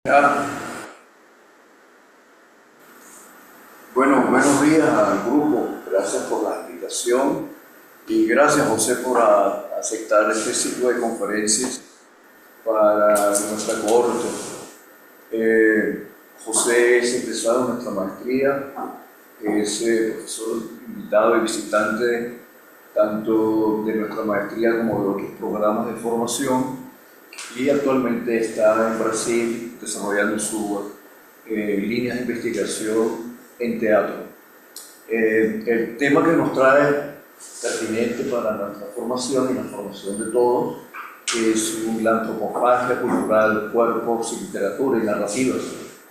Ah, Bueno, buenos días al grupo. Gracias por la invitación y gracias, José, por aceptar este ciclo de conferencias para nuestra corte. Eh, José es egresado de nuestra maestría, es profesor invitado y visitante tanto de nuestra maestría como de otros programas de formación y actualmente está en Brasil desarrollando sus líneas de investigación en teatro. El tema que nos trae pertinente para nuestra formación y la formación de todos es la antropofagia cultural, cuerpos y literatura y narrativas,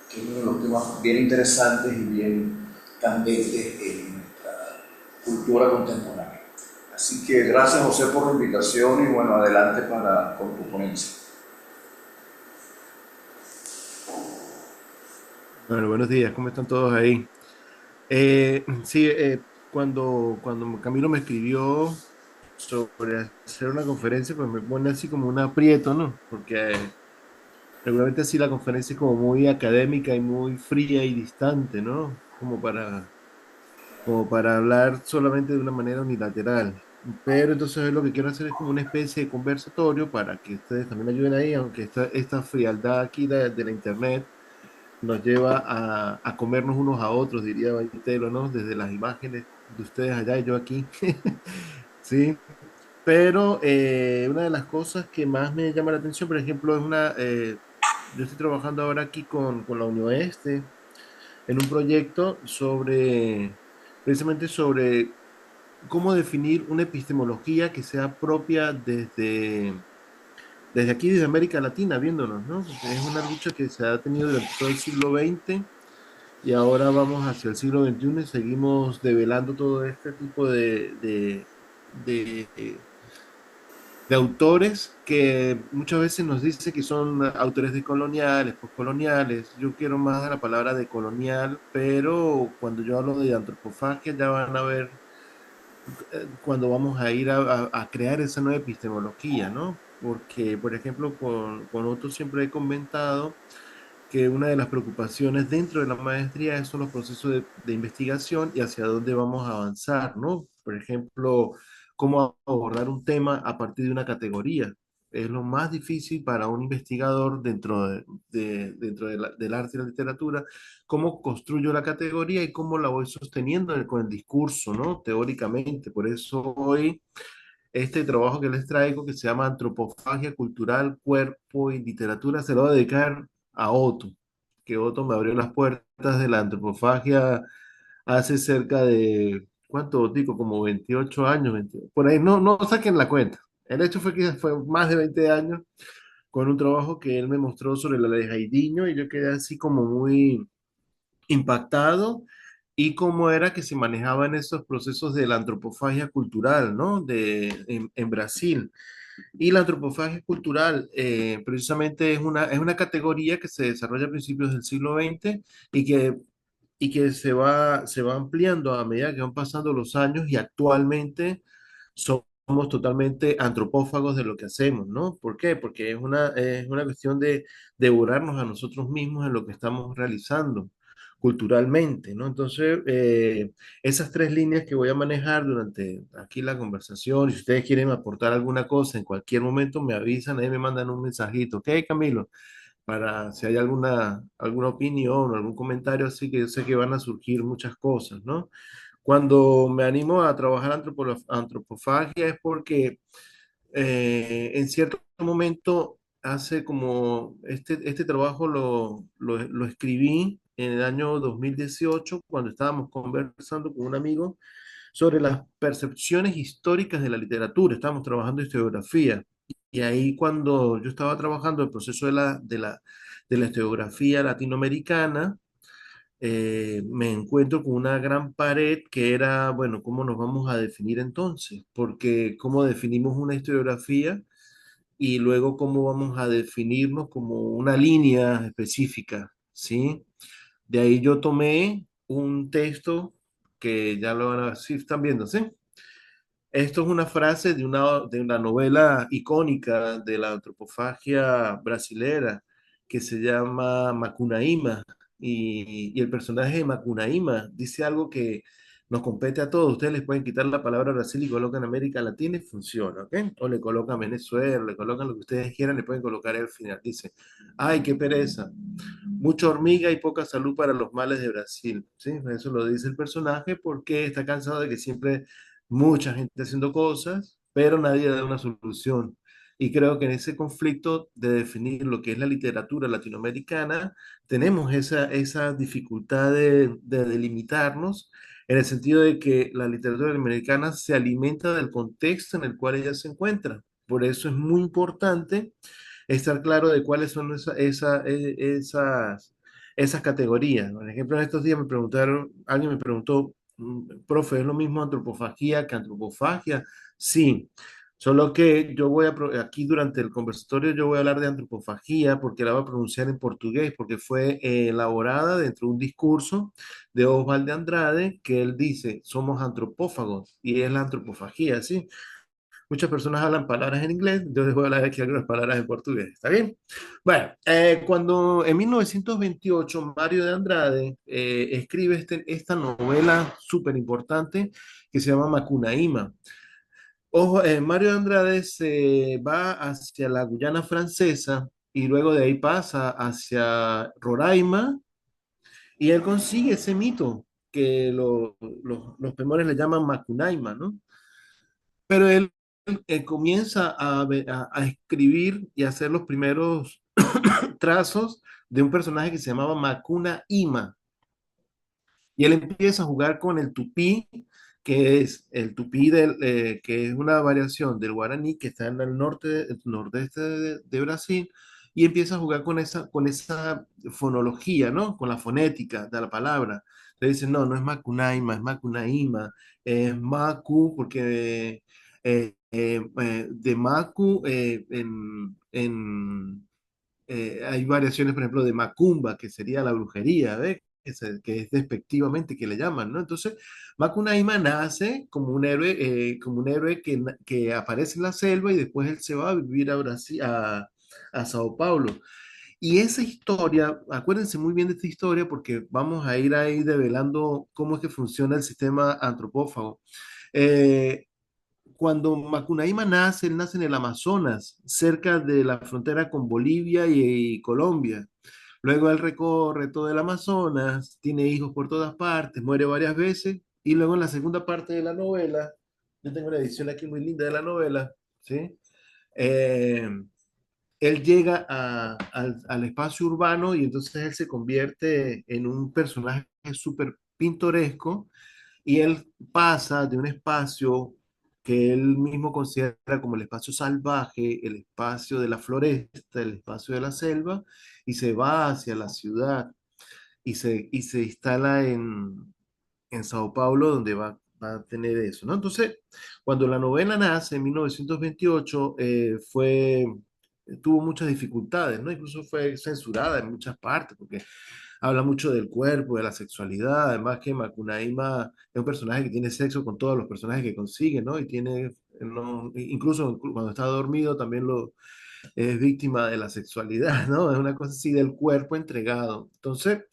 que es uno de los temas bien interesantes y bien candentes en nuestra cultura contemporánea. Así que gracias, José, por la invitación y bueno, adelante con tu ponencia. Bueno, buenos días, ¿cómo están todos ahí? Sí, cuando Camilo me escribió sobre hacer una conferencia, pues me pone así como un aprieto, ¿no? Porque regularmente así la conferencia es como muy académica y muy fría y distante, ¿no? Como para hablar solamente de una manera unilateral. Pero entonces hoy lo que quiero hacer es como una especie de conversatorio para que ustedes también ayuden ahí, aunque esta frialdad aquí de la internet nos lleva a comernos unos a otros, diría Baitelo, ¿no? Desde las imágenes de ustedes allá y yo aquí. Sí, pero una de las cosas que más me llama la atención, por ejemplo, yo estoy trabajando ahora aquí con la UniOeste en un proyecto precisamente sobre cómo definir una epistemología que sea propia desde aquí, desde América Latina, viéndonos, ¿no? Porque es una lucha que se ha tenido durante todo el siglo XX y ahora vamos hacia el siglo XXI y seguimos develando todo este tipo de, de autores que muchas veces nos dicen que son autores decoloniales, postcoloniales. Yo quiero más de la palabra decolonial, pero cuando yo hablo de antropofagia ya van a ver cuando vamos a ir a crear esa nueva epistemología, ¿no? Porque, por ejemplo, con otros siempre he comentado que una de las preocupaciones dentro de la maestría son los procesos de investigación y hacia dónde vamos a avanzar, ¿no? Por ejemplo, cómo abordar un tema a partir de una categoría. Es lo más difícil para un investigador del arte y la literatura, cómo construyo la categoría y cómo la voy sosteniendo con el discurso, ¿no? Teóricamente. Por eso hoy este trabajo que les traigo, que se llama Antropofagia Cultural, Cuerpo y Literatura, se lo voy a dedicar a Otto, que Otto me abrió las puertas de la antropofagia hace cerca de, ¿cuánto digo? Como 28 años, por ahí, no saquen la cuenta. El hecho fue que fue más de 20 años con un trabajo que él me mostró sobre la ley Jairzinho y yo quedé así como muy impactado y cómo era que se manejaban esos procesos de la antropofagia cultural, ¿no? En Brasil. Y la antropofagia cultural precisamente es una categoría que se desarrolla a principios del siglo XX y que se va ampliando a medida que van pasando los años y actualmente somos totalmente antropófagos de lo que hacemos, ¿no? ¿Por qué? Porque es una cuestión de devorarnos a nosotros mismos en lo que estamos realizando culturalmente, ¿no? Entonces, esas tres líneas que voy a manejar durante aquí la conversación, y si ustedes quieren aportar alguna cosa en cualquier momento, me avisan, ahí me mandan un mensajito, ¿ok, Camilo? Para si hay alguna opinión o algún comentario, así que yo sé que van a surgir muchas cosas, ¿no? Cuando me animo a trabajar antropofagia es porque en cierto momento, hace como este trabajo lo escribí en el año 2018 cuando estábamos conversando con un amigo sobre las percepciones históricas de la literatura. Estábamos trabajando historiografía. Y ahí cuando yo estaba trabajando el proceso de la historiografía latinoamericana, me encuentro con una gran pared que era, bueno, ¿cómo nos vamos a definir entonces? Porque ¿cómo definimos una historiografía? Y luego cómo vamos a definirnos como una línea específica, ¿sí? De ahí yo tomé un texto que ya lo van a ver, sí están viendo, ¿sí? Esto es una frase de una novela icónica de la antropofagia brasilera, que se llama Macunaíma. Y el personaje de Macunaíma dice algo que nos compete a todos. Ustedes les pueden quitar la palabra Brasil y colocan América Latina y funciona, ¿ok? O le colocan Venezuela, le colocan lo que ustedes quieran, le pueden colocar al final. Dice, ay, qué pereza, mucha hormiga y poca salud para los males de Brasil, ¿sí? Eso lo dice el personaje porque está cansado de que siempre mucha gente haciendo cosas, pero nadie da una solución. Y creo que en ese conflicto de definir lo que es la literatura latinoamericana, tenemos esa dificultad de delimitarnos en el sentido de que la literatura americana se alimenta del contexto en el cual ella se encuentra. Por eso es muy importante estar claro de cuáles son esas categorías. Por ejemplo, en estos días me preguntaron, alguien me preguntó, profe, ¿es lo mismo antropofagía que antropofagia? Sí, solo que yo aquí durante el conversatorio yo voy a hablar de antropofagia porque la voy a pronunciar en portugués, porque fue elaborada dentro de un discurso de Oswald de Andrade, que él dice, somos antropófagos, y es la antropofagía, ¿sí? Muchas personas hablan palabras en inglés, yo les voy a hablar aquí algunas palabras en portugués, ¿está bien? Bueno, cuando en 1928 Mario de Andrade escribe esta novela súper importante que se llama Macunaíma. Ojo, Mario de Andrade se va hacia la Guyana francesa y luego de ahí pasa hacia Roraima y él consigue ese mito que los pemores le llaman Macunaíma, ¿no? Pero él comienza a escribir y a hacer los primeros trazos de un personaje que se llamaba Macuna Ima. Y él empieza a jugar con el tupí, que es el tupí que es una variación del guaraní que está en el nordeste de Brasil, y empieza a jugar con esa fonología, ¿no? Con la fonética de la palabra. Le dicen, no, no es Macunaima, es Macunaíma, es Macu, porque de Macu hay variaciones, por ejemplo, de Macumba, que sería la brujería, ¿ves? Que es despectivamente que le llaman, ¿no? Entonces, Macunaíma nace como un héroe que aparece en la selva y después él se va a vivir a Brasil, a Sao Paulo. Y esa historia, acuérdense muy bien de esta historia porque vamos a ir ahí develando cómo es que funciona el sistema antropófago. Eh, Cuando Macunaíma nace, él nace en el Amazonas, cerca de la frontera con Bolivia y Colombia. Luego él recorre todo el Amazonas, tiene hijos por todas partes, muere varias veces, y luego en la segunda parte de la novela, yo tengo una edición aquí muy linda de la novela, ¿sí? Eh, Él llega al espacio urbano y entonces él se convierte en un personaje súper pintoresco y él pasa de un espacio que él mismo considera como el espacio salvaje, el espacio de la floresta, el espacio de la selva, y se va hacia la ciudad y se instala en Sao Paulo, donde va a tener eso, ¿no? Entonces, cuando la novela nace en 1928, tuvo muchas dificultades, ¿no? Incluso fue censurada en muchas partes, porque habla mucho del cuerpo, de la sexualidad, además que Macunaíma es un personaje que tiene sexo con todos los personajes que consigue, ¿no? Y tiene, no, incluso cuando está dormido también es víctima de la sexualidad, ¿no? Es una cosa así del cuerpo entregado. Entonces,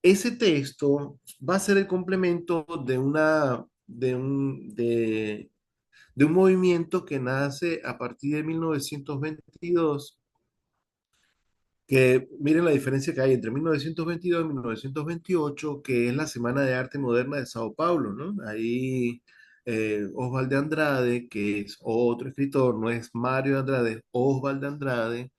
ese texto va a ser el complemento de un movimiento que nace a partir de 1922, que miren la diferencia que hay entre 1922 y 1928, que es la Semana de Arte Moderna de Sao Paulo, ¿no? Ahí Oswald de Andrade, que es otro escritor, no es Mario de Andrade, es Oswald de Andrade.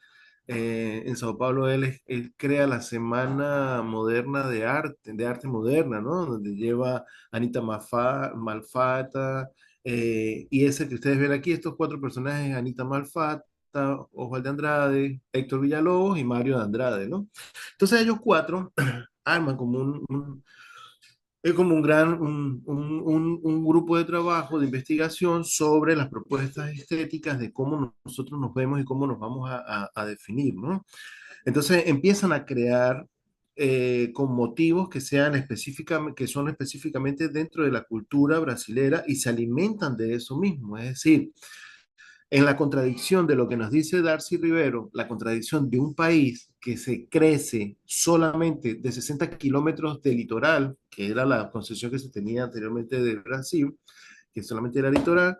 En Sao Paulo él crea la Semana Moderna de arte moderna, ¿no? Donde lleva Anita Malfata, y ese que ustedes ven aquí, estos cuatro personajes, Anita Malfata, Osvaldo de Andrade, Héctor Villalobos y Mario de Andrade, ¿no? Entonces ellos cuatro arman como es como un grupo de trabajo, de investigación sobre las propuestas estéticas de cómo nosotros nos vemos y cómo nos vamos a definir, ¿no? Entonces empiezan a crear con motivos que sean que son específicamente dentro de la cultura brasilera y se alimentan de eso mismo. Es decir, en la contradicción de lo que nos dice Darcy Rivero, la contradicción de un país que se crece solamente de 60 kilómetros de litoral, que era la concesión que se tenía anteriormente de Brasil, que solamente era litoral,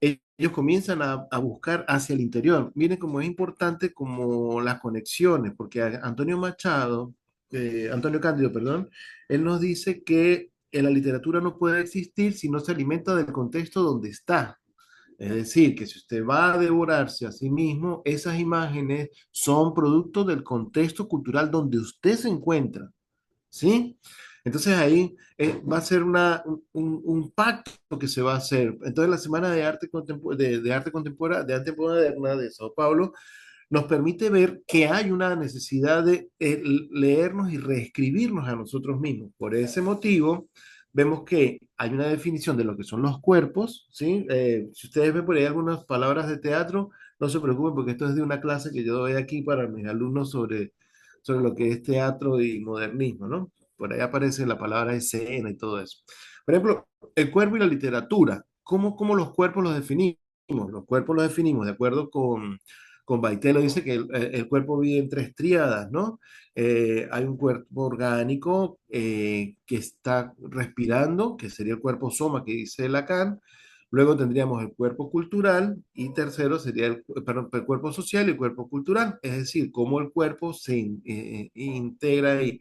ellos comienzan a buscar hacia el interior. Miren cómo es importante como las conexiones, porque Antonio Machado, Antonio Cándido, perdón, él nos dice que en la literatura no puede existir si no se alimenta del contexto donde está. Es decir, que si usted va a devorarse a sí mismo, esas imágenes son producto del contexto cultural donde usted se encuentra. ¿Sí? Entonces ahí va a ser un pacto que se va a hacer. Entonces la Semana de Arte Contemporánea, de Arte Moderna de Sao Paulo nos permite ver que hay una necesidad de leernos y reescribirnos a nosotros mismos. Por ese motivo, vemos que hay una definición de lo que son los cuerpos, ¿sí? Si ustedes ven por ahí algunas palabras de teatro, no se preocupen porque esto es de una clase que yo doy aquí para mis alumnos sobre lo que es teatro y modernismo, ¿no? Por ahí aparece la palabra escena y todo eso. Por ejemplo, el cuerpo y la literatura. ¿Cómo los cuerpos los definimos? Los cuerpos los definimos de acuerdo con Baitelo, dice que el cuerpo vive en tres tríadas, ¿no? Hay un cuerpo orgánico que está respirando, que sería el cuerpo soma que dice Lacan. Luego tendríamos el cuerpo cultural y tercero sería perdón, el cuerpo social y el cuerpo cultural, es decir, cómo el cuerpo se integra ahí.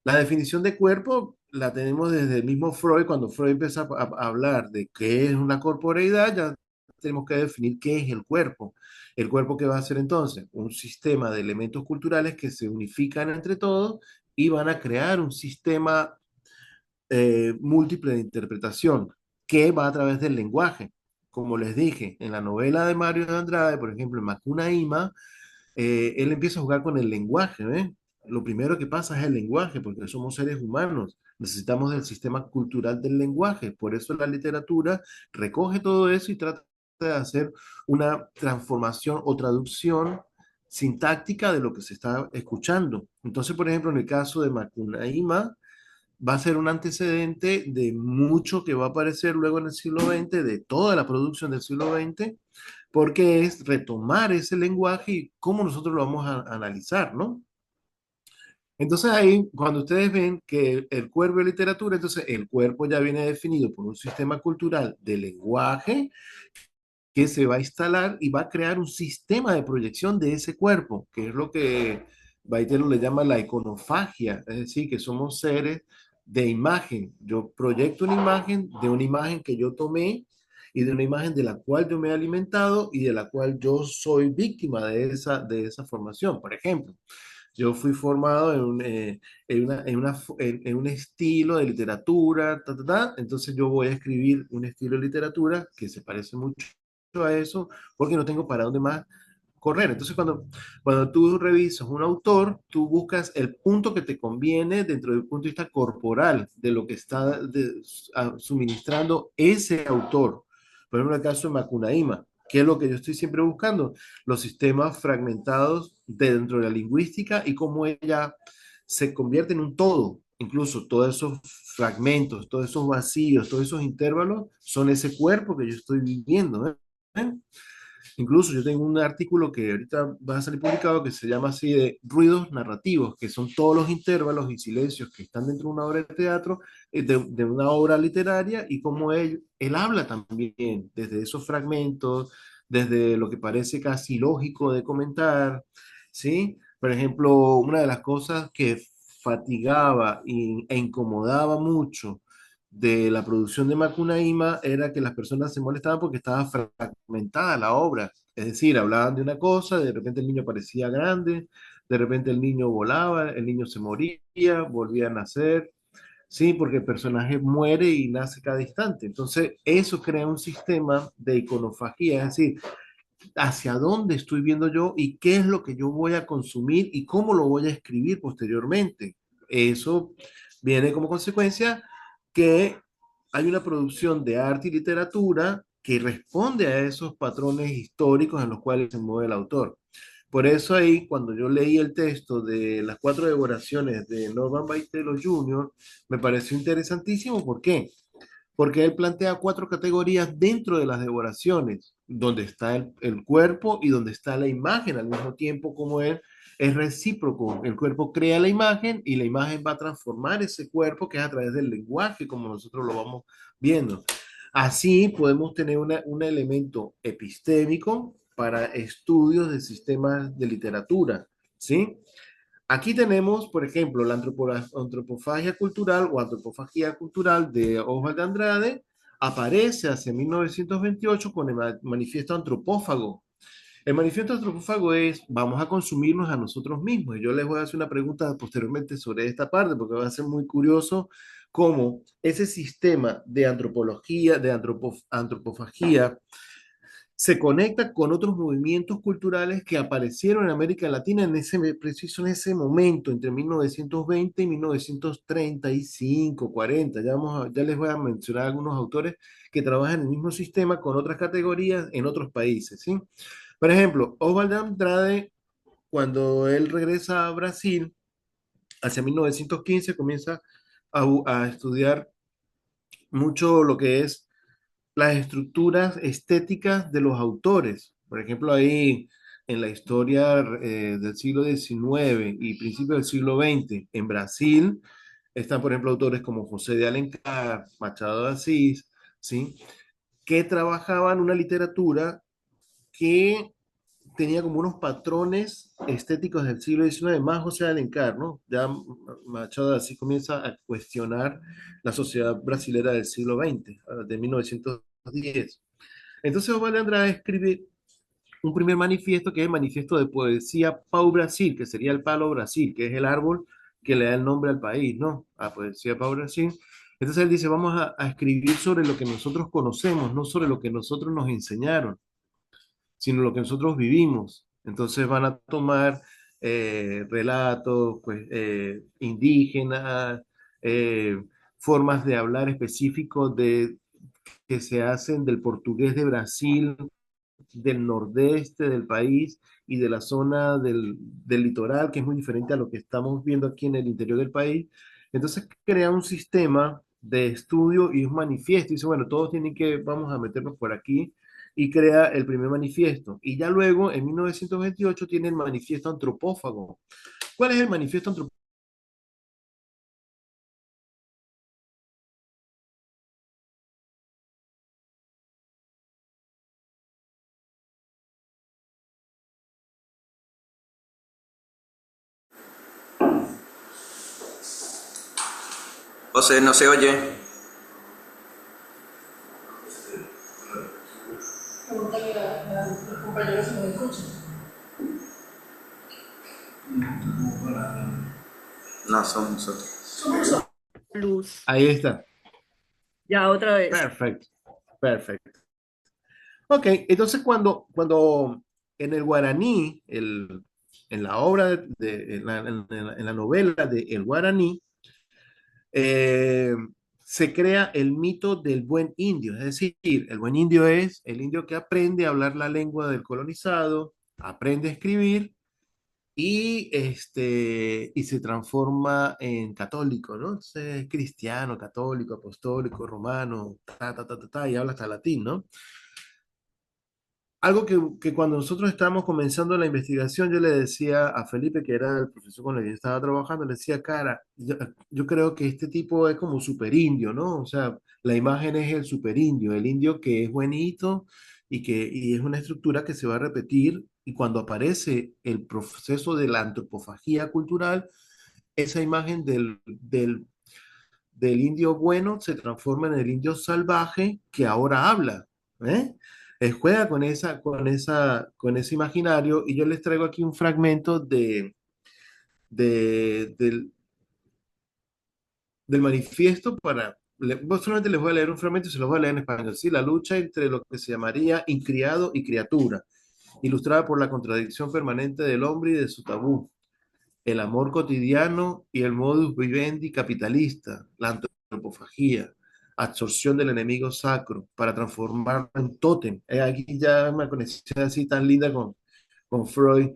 La definición de cuerpo la tenemos desde el mismo Freud, cuando Freud empieza a hablar de qué es una corporeidad, ya tenemos que definir qué es el cuerpo. El cuerpo que va a ser entonces un sistema de elementos culturales que se unifican entre todos y van a crear un sistema múltiple de interpretación que va a través del lenguaje. Como les dije, en la novela de Mario de Andrade, por ejemplo, en Macuna Ima, él empieza a jugar con el lenguaje, ¿eh? Lo primero que pasa es el lenguaje, porque somos seres humanos, necesitamos del sistema cultural del lenguaje, por eso la literatura recoge todo eso y trata de hacer una transformación o traducción sintáctica de lo que se está escuchando. Entonces, por ejemplo, en el caso de Macunaíma, va a ser un antecedente de mucho que va a aparecer luego en el siglo XX, de toda la producción del siglo XX, porque es retomar ese lenguaje y cómo nosotros lo vamos a analizar, ¿no? Entonces ahí, cuando ustedes ven que el cuerpo es literatura, entonces el cuerpo ya viene definido por un sistema cultural de lenguaje que se va a instalar y va a crear un sistema de proyección de ese cuerpo, que es lo que Baitelo le llama la iconofagia, es decir, que somos seres de imagen. Yo proyecto una imagen de una imagen que yo tomé y de una imagen de la cual yo me he alimentado y de la cual yo soy víctima de esa formación. Por ejemplo, yo fui formado en un estilo de literatura, entonces yo voy a escribir un estilo de literatura que se parece mucho a eso, porque no tengo para dónde más correr. Entonces, cuando tú revisas un autor, tú buscas el punto que te conviene dentro del punto de vista corporal de lo que está suministrando ese autor. Por ejemplo, en el caso de Macunaíma, ¿qué es lo que yo estoy siempre buscando? Los sistemas fragmentados dentro de la lingüística y cómo ella se convierte en un todo. Incluso todos esos fragmentos, todos esos vacíos, todos esos intervalos son ese cuerpo que yo estoy viviendo. ¿Eh? Incluso yo tengo un artículo que ahorita va a salir publicado que se llama así de ruidos narrativos, que son todos los intervalos y silencios que están dentro de una obra de teatro, de una obra literaria, y cómo él habla también desde esos fragmentos, desde lo que parece casi lógico de comentar, ¿sí? Por ejemplo, una de las cosas que fatigaba e incomodaba mucho de la producción de Macunaíma era que las personas se molestaban porque estaba fragmentada la obra. Es decir, hablaban de una cosa, de repente el niño parecía grande, de repente el niño volaba, el niño se moría, volvía a nacer. Sí, porque el personaje muere y nace cada instante. Entonces, eso crea un sistema de iconofagía, es decir, hacia dónde estoy viendo yo y qué es lo que yo voy a consumir y cómo lo voy a escribir posteriormente. Eso viene como consecuencia que hay una producción de arte y literatura que responde a esos patrones históricos en los cuales se mueve el autor. Por eso ahí, cuando yo leí el texto de las cuatro devoraciones de Norman Baitelo Jr., me pareció interesantísimo. ¿Por qué? Porque él plantea cuatro categorías dentro de las devoraciones, donde está el cuerpo y donde está la imagen al mismo tiempo, como él Es recíproco. El cuerpo crea la imagen y la imagen va a transformar ese cuerpo que es a través del lenguaje, como nosotros lo vamos viendo. Así podemos tener un elemento epistémico para estudios de sistemas de literatura, ¿sí? Aquí tenemos, por ejemplo, la antropofagia cultural o antropofagia cultural de Oswald de Andrade, aparece hacia 1928 con el manifiesto antropófago. El manifiesto antropófago es, vamos a consumirnos a nosotros mismos. Y yo les voy a hacer una pregunta posteriormente sobre esta parte, porque va a ser muy curioso cómo ese sistema de antropología, de antropofagia, se conecta con otros movimientos culturales que aparecieron en América Latina en preciso en ese momento, entre 1920 y 1935, 40. Ya les voy a mencionar algunos autores que trabajan en el mismo sistema con otras categorías en otros países, ¿sí? Por ejemplo, Oswald de Andrade, cuando él regresa a Brasil, hacia 1915, comienza a estudiar mucho lo que es las estructuras estéticas de los autores. Por ejemplo, ahí en la historia del siglo XIX y principios del siglo XX, en Brasil, están, por ejemplo, autores como José de Alencar, Machado de Asís, ¿sí? Que trabajaban una literatura que tenía como unos patrones estéticos del siglo XIX, más José de Alencar, ¿no? Ya Machado de Asís comienza a cuestionar la sociedad brasilera del siglo XX, de 1910. Entonces Osvaldo Andrade escribe un primer manifiesto que es el manifiesto de poesía Pau Brasil, que sería el palo Brasil, que es el árbol que le da el nombre al país, ¿no? A poesía Pau Brasil. Entonces él dice, vamos a escribir sobre lo que nosotros conocemos, no sobre lo que nosotros nos enseñaron, sino lo que nosotros vivimos. Entonces van a tomar relatos pues, indígenas, eh, formas de hablar específicos que se hacen del portugués de Brasil, del nordeste del país y de la zona del litoral, que es muy diferente a lo que estamos viendo aquí en el interior del país. Entonces crea un sistema de estudio y un manifiesto. Y dice, bueno, todos tienen que, vamos a meternos por aquí, y crea el primer manifiesto. Y ya luego, en 1928, tiene el manifiesto antropófago. ¿Cuál es el manifiesto antropófago? José, no se oye. Pregúntale a los compañeros si nos escuchan. No, somos nosotros. Luz. Ahí está. Ya otra vez. Perfecto. Perfecto. Ok, entonces cuando en el guaraní, en la obra, en la novela de El Guaraní, eh, se crea el mito del buen indio. Es decir, el buen indio es el indio que aprende a hablar la lengua del colonizado, aprende a escribir y se transforma en católico, ¿no? Entonces, es cristiano, católico, apostólico, romano, y habla hasta latín, ¿no? Algo que cuando nosotros estábamos comenzando la investigación, yo le decía a Felipe, que era el profesor con el que yo estaba trabajando, le decía, cara, yo creo que este tipo es como super indio, ¿no? O sea, la imagen es el indio que es buenito y es una estructura que se va a repetir y cuando aparece el proceso de la antropofagia cultural, esa imagen del indio bueno se transforma en el indio salvaje que ahora habla, ¿eh? Juega con ese imaginario y yo les traigo aquí un fragmento de- del, del manifiesto solamente les voy a leer un fragmento y se los voy a leer en español, ¿sí? La lucha entre lo que se llamaría incriado y criatura, ilustrada por la contradicción permanente del hombre y de su tabú, el amor cotidiano y el modus vivendi capitalista, la antropofagía, absorción del enemigo sacro para transformarlo en tótem. Aquí ya una conexión así tan linda con Freud,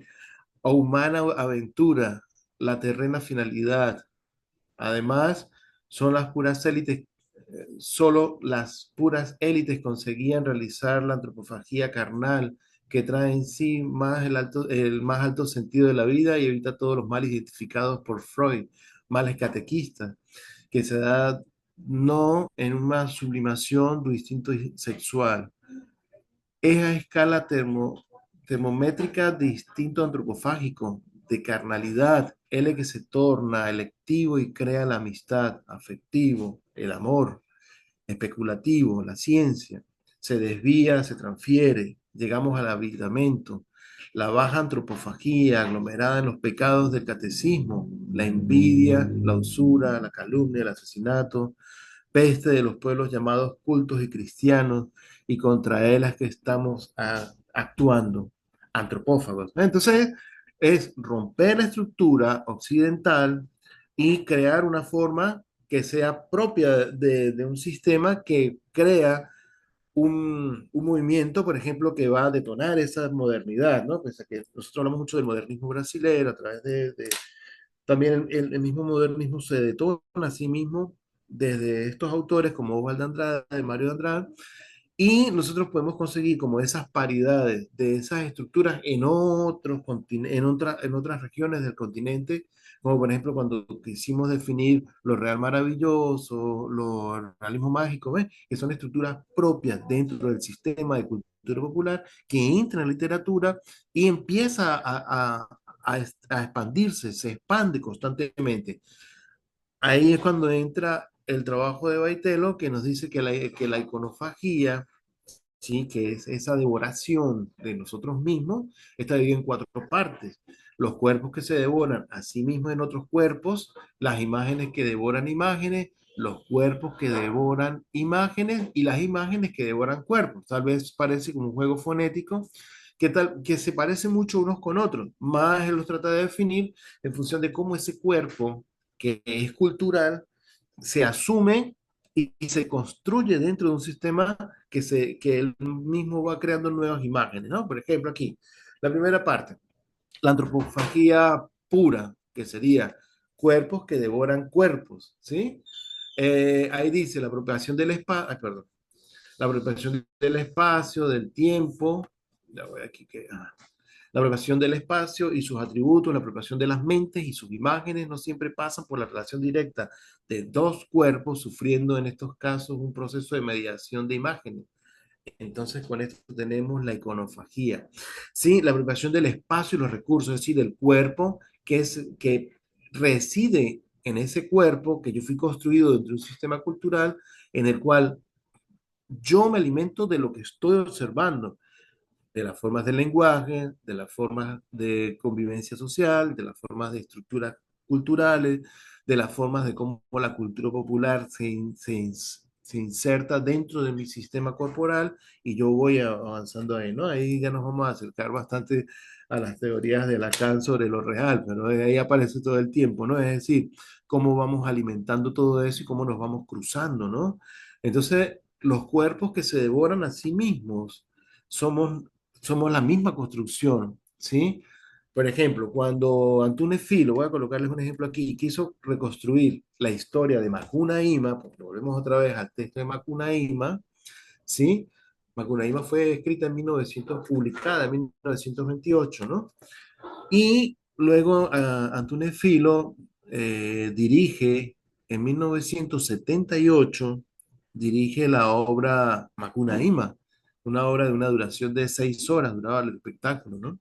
o humana aventura, la terrena finalidad. Además, son las puras élites, solo las puras élites conseguían realizar la antropofagía carnal que trae en sí más el más alto sentido de la vida y evita todos los males identificados por Freud, males catequistas, que se da no en una sublimación de instinto sexual, es a escala termométrica de instinto antropofágico, de carnalidad, L que se torna electivo y crea la amistad, afectivo, el amor, especulativo, la ciencia, se desvía, se transfiere, llegamos al habilitamiento, la baja antropofagía aglomerada en los pecados del catecismo, la envidia, la usura, la calumnia, el asesinato, peste de los pueblos llamados cultos y cristianos, y contra él es que estamos actuando, antropófagos. Entonces, es romper la estructura occidental y crear una forma que sea propia de un sistema que crea un movimiento, por ejemplo, que va a detonar esa modernidad, ¿no? Pues que nosotros hablamos mucho del modernismo brasileño a través también el mismo modernismo se detona a sí mismo desde estos autores como Osvaldo Andrade, Mario de Andrade, y nosotros podemos conseguir como esas paridades de esas estructuras en en otras regiones del continente, como por ejemplo cuando quisimos definir lo real maravilloso, lo realismo mágico, ¿ves? Que son estructuras propias dentro del sistema de cultura popular que entra en la literatura y empieza a expandirse, se expande constantemente. Ahí es cuando entra el trabajo de Baitelo, que nos dice que la iconofagía, ¿sí? Que es esa devoración de nosotros mismos, está dividida en cuatro partes. Los cuerpos que se devoran a sí mismos en otros cuerpos, las imágenes que devoran imágenes, los cuerpos que devoran imágenes y las imágenes que devoran cuerpos. Tal vez parece como un juego fonético que se parece mucho unos con otros, más él los trata de definir en función de cómo ese cuerpo que es cultural se asume y se construye dentro de un sistema que él mismo va creando nuevas imágenes, ¿no? Por ejemplo, aquí, la primera parte, la antropofagía pura, que sería cuerpos que devoran cuerpos, ¿sí? Ahí dice la apropiación del espacio, perdón, la apropiación del espacio, del tiempo, ya voy aquí que, la apropiación del espacio y sus atributos, la apropiación de las mentes y sus imágenes no siempre pasan por la relación directa de dos cuerpos sufriendo en estos casos un proceso de mediación de imágenes. Entonces, con esto tenemos la iconofagía. Sí, la apropiación del espacio y los recursos, es decir, del cuerpo que reside en ese cuerpo que yo fui construido dentro de un sistema cultural en el cual yo me alimento de lo que estoy observando, de las formas del lenguaje, de las formas de convivencia social, de las formas de estructuras culturales, de las formas de cómo la cultura popular se inserta dentro de mi sistema corporal y yo voy avanzando ahí, ¿no? Ahí ya nos vamos a acercar bastante a las teorías de Lacan sobre lo real, pero ahí aparece todo el tiempo, ¿no? Es decir, cómo vamos alimentando todo eso y cómo nos vamos cruzando, ¿no? Entonces, los cuerpos que se devoran a sí mismos somos la misma construcción, ¿sí? Por ejemplo, cuando Antúnez Filo, voy a colocarles un ejemplo aquí, quiso reconstruir la historia de Macunaíma, porque volvemos otra vez al texto de Macunaíma, ¿sí? Macunaíma fue escrita en 1900, publicada en 1928, ¿no? Y luego Antúnez Filo dirige en 1978, dirige la obra Macunaíma, una obra de una duración de 6 horas, duraba el espectáculo, ¿no?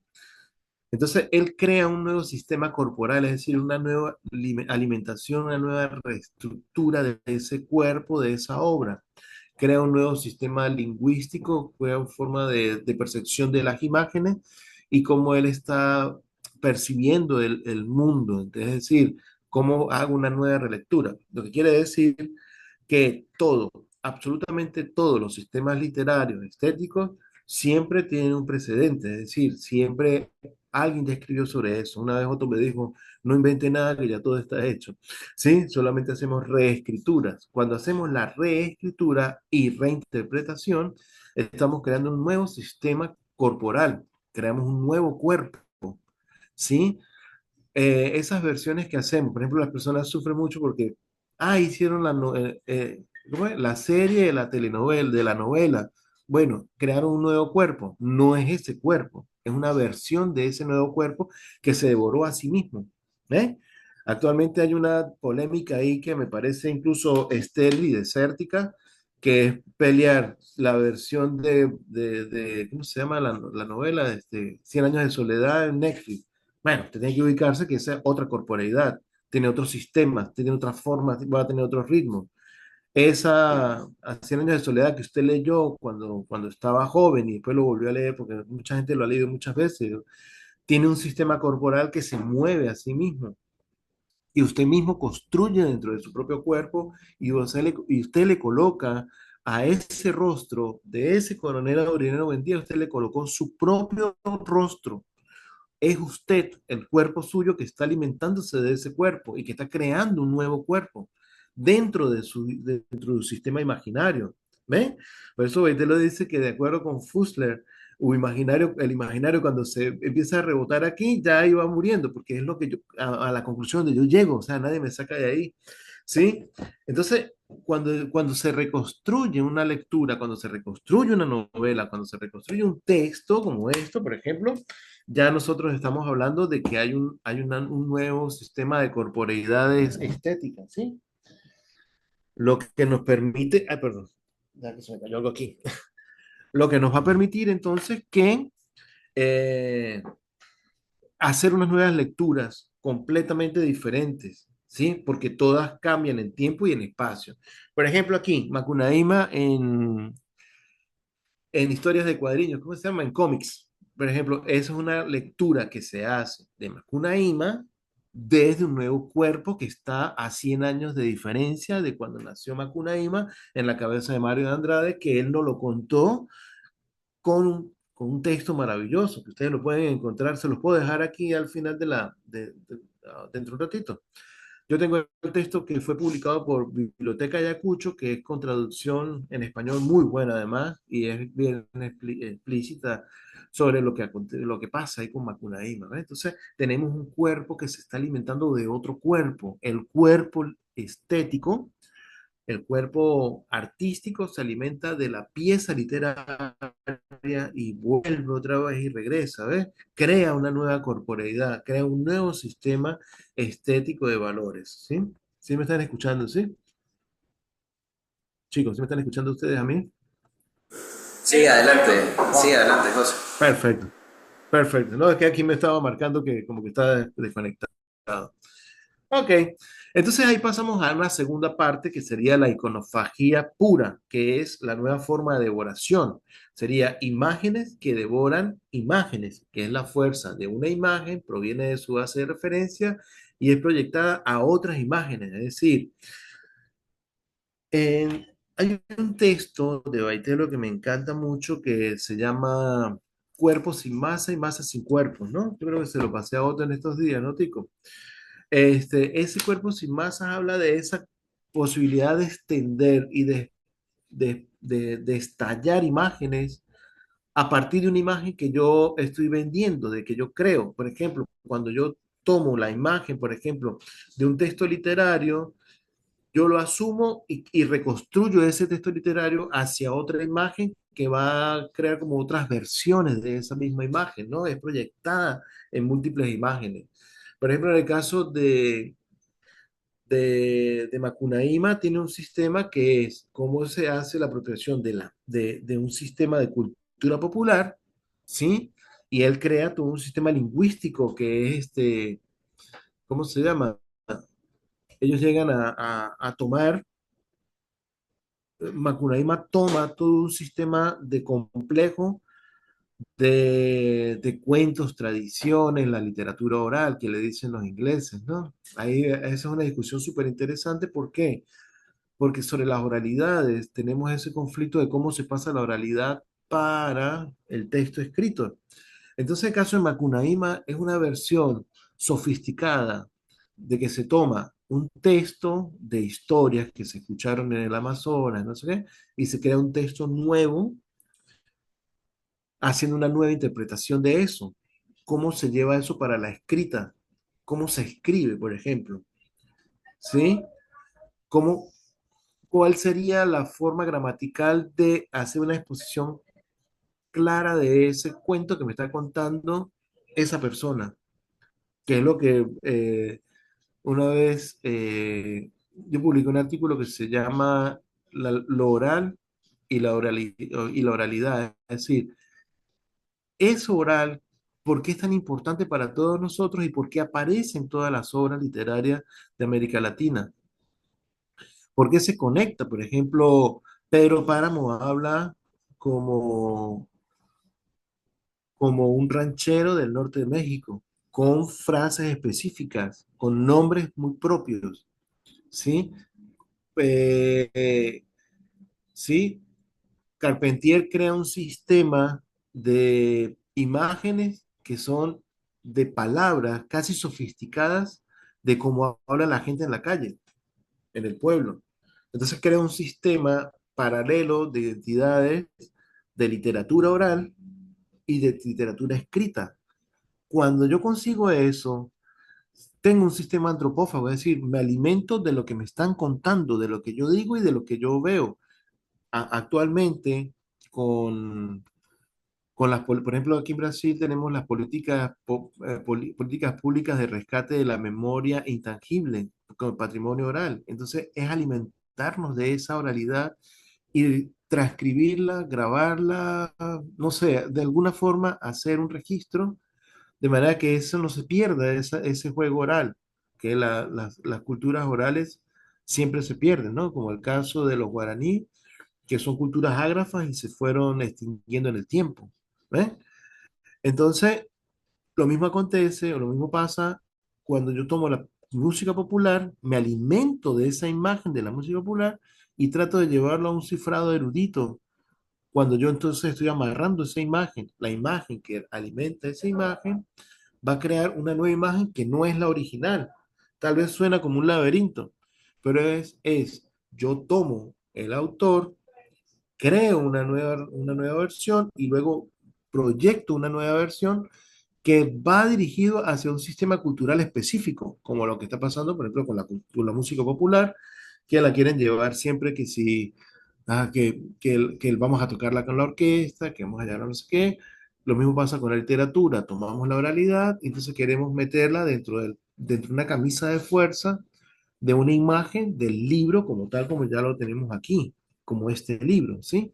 Entonces, él crea un nuevo sistema corporal, es decir, una nueva alimentación, una nueva reestructura de ese cuerpo, de esa obra. Crea un nuevo sistema lingüístico, crea una forma de percepción de las imágenes y cómo él está percibiendo el mundo. Es decir, cómo hago una nueva relectura. Lo que quiere decir que todo, absolutamente todos los sistemas literarios, estéticos, siempre tienen un precedente, es decir, siempre alguien ya escribió sobre eso. Una vez otro me dijo, no invente nada, que ya todo está hecho. ¿Sí? Solamente hacemos reescrituras. Cuando hacemos la reescritura y reinterpretación, estamos creando un nuevo sistema corporal, creamos un nuevo cuerpo. ¿Sí? Esas versiones que hacemos, por ejemplo, las personas sufren mucho porque, hicieron ¿cómo es? La serie de la telenovela, de la novela, Bueno, crearon un nuevo cuerpo. No es ese cuerpo, es una versión de ese nuevo cuerpo que se devoró a sí mismo. ¿Eh? Actualmente hay una polémica ahí que me parece incluso estéril y desértica, que es pelear la versión ¿cómo se llama la novela? 100 años de soledad en Netflix. Bueno, tiene que ubicarse que esa es otra corporeidad, tiene otros sistemas, tiene otras formas, va a tener otros ritmos. Esa a 100 años de soledad que usted leyó cuando estaba joven y después lo volvió a leer, porque mucha gente lo ha leído muchas veces, tiene un sistema corporal que se mueve a sí mismo y usted mismo construye dentro de su propio cuerpo y usted le coloca a ese rostro de ese coronel Aureliano Buendía, usted le colocó su propio rostro. Es usted, el cuerpo suyo, que está alimentándose de ese cuerpo y que está creando un nuevo cuerpo dentro de su sistema imaginario. ¿Ve? Por eso Beitelo dice que de acuerdo con Fussler, el imaginario cuando se empieza a rebotar aquí, ya iba muriendo, porque es lo que a la conclusión de yo llego, o sea, nadie me saca de ahí. ¿Sí? Entonces, cuando se reconstruye una lectura, cuando se reconstruye una novela, cuando se reconstruye un texto como esto, por ejemplo, ya nosotros estamos hablando de que un nuevo sistema de corporeidades estéticas, ¿sí? Lo que nos permite, ay, perdón, ya que se me cayó algo aquí, lo que nos va a permitir entonces que eh, hacer unas nuevas lecturas completamente diferentes, ¿sí? Porque todas cambian en tiempo y en espacio. Por ejemplo, aquí, Macunaíma en historias de cuadriños, ¿cómo se llama? En cómics. Por ejemplo, esa es una lectura que se hace de Macunaíma desde un nuevo cuerpo que está a 100 años de diferencia de cuando nació Macunaíma en la cabeza de Mario de Andrade, que él nos lo contó con un texto maravilloso, que ustedes lo pueden encontrar, se los puedo dejar aquí al final dentro de un ratito. Yo tengo el texto que fue publicado por Biblioteca Ayacucho, que es con traducción en español muy buena además, y es bien explícita sobre lo que pasa ahí con Macunaíma, ¿ves? Entonces, tenemos un cuerpo que se está alimentando de otro cuerpo, el cuerpo estético. El cuerpo artístico se alimenta de la pieza literaria y vuelve otra vez y regresa, ¿ves? Crea una nueva corporeidad, crea un nuevo sistema estético de valores, ¿sí? ¿Sí me están escuchando, sí? Chicos, ¿sí me están escuchando ustedes a mí? Sí, adelante, José. Perfecto, perfecto. No, es que aquí me estaba marcando que como que está desconectado. Ok, entonces ahí pasamos a una segunda parte que sería la iconofagía pura, que es la nueva forma de devoración. Sería imágenes que devoran imágenes, que es la fuerza de una imagen, proviene de su base de referencia y es proyectada a otras imágenes. Es decir, hay un texto de Baitelo que me encanta mucho que se llama Cuerpos sin masa y masa sin cuerpos, ¿no? Yo creo que se lo pasé a otro en estos días, ¿no, Tico? Ese cuerpo sin masas habla de esa posibilidad de extender y de estallar imágenes a partir de una imagen que yo estoy vendiendo, de que yo creo. Por ejemplo, cuando yo tomo la imagen, por ejemplo, de un texto literario, yo lo asumo y reconstruyo ese texto literario hacia otra imagen que va a crear como otras versiones de esa misma imagen, ¿no? Es proyectada en múltiples imágenes. Por ejemplo, en el caso de Macunaíma tiene un sistema que es cómo se hace la apropiación de un sistema de cultura popular, ¿sí? Y él crea todo un sistema lingüístico que es ¿cómo se llama? Ellos llegan a tomar, Macunaíma toma todo un sistema de complejo de cuentos, tradiciones, la literatura oral que le dicen los ingleses, ¿no? Ahí esa es una discusión súper interesante. ¿Por qué? Porque sobre las oralidades tenemos ese conflicto de cómo se pasa la oralidad para el texto escrito. Entonces, el caso de Macunaíma es una versión sofisticada de que se toma un texto de historias que se escucharon en el Amazonas, no sé qué, y se crea un texto nuevo haciendo una nueva interpretación de eso. ¿Cómo se lleva eso para la escrita? ¿Cómo se escribe, por ejemplo? ¿Sí? ¿Cómo, ¿cuál sería la forma gramatical de hacer una exposición clara de ese cuento que me está contando esa persona? Que es lo que una vez yo publiqué un artículo que se llama lo oral y la oralidad. Es decir, es oral, ¿por qué es tan importante para todos nosotros y por qué aparece en todas las obras literarias de América Latina? ¿Por qué se conecta? Por ejemplo, Pedro Páramo habla como, como un ranchero del norte de México, con frases específicas, con nombres muy propios, ¿sí? Eh, ¿Sí? Carpentier crea un sistema de imágenes que son de palabras casi sofisticadas de cómo habla la gente en la calle, en el pueblo. Entonces crea un sistema paralelo de identidades de literatura oral y de literatura escrita. Cuando yo consigo eso, tengo un sistema antropófago, es decir, me alimento de lo que me están contando, de lo que yo digo y de lo que yo veo. Actualmente, con por ejemplo, aquí en Brasil tenemos las políticas, políticas públicas de rescate de la memoria intangible, con patrimonio oral. Entonces, es alimentarnos de esa oralidad y transcribirla, grabarla, no sé, de alguna forma hacer un registro, de manera que eso no se pierda, ese juego oral, que las culturas orales siempre se pierden, ¿no? Como el caso de los guaraní, que son culturas ágrafas y se fueron extinguiendo en el tiempo. ¿Ves? Entonces, lo mismo acontece o lo mismo pasa cuando yo tomo la música popular, me alimento de esa imagen de la música popular y trato de llevarlo a un cifrado erudito. Cuando yo entonces estoy amarrando esa imagen, la imagen que alimenta esa imagen va a crear una nueva imagen que no es la original. Tal vez suena como un laberinto, pero yo tomo el autor, creo una nueva versión y luego proyecto una nueva versión que va dirigido hacia un sistema cultural específico, como lo que está pasando, por ejemplo, con la música popular, que la quieren llevar siempre que si, vamos a tocarla con la orquesta, que vamos a llevar a no sé qué. Lo mismo pasa con la literatura, tomamos la oralidad, y entonces queremos meterla dentro de una camisa de fuerza de una imagen del libro como tal, como ya lo tenemos aquí, como este libro, ¿sí?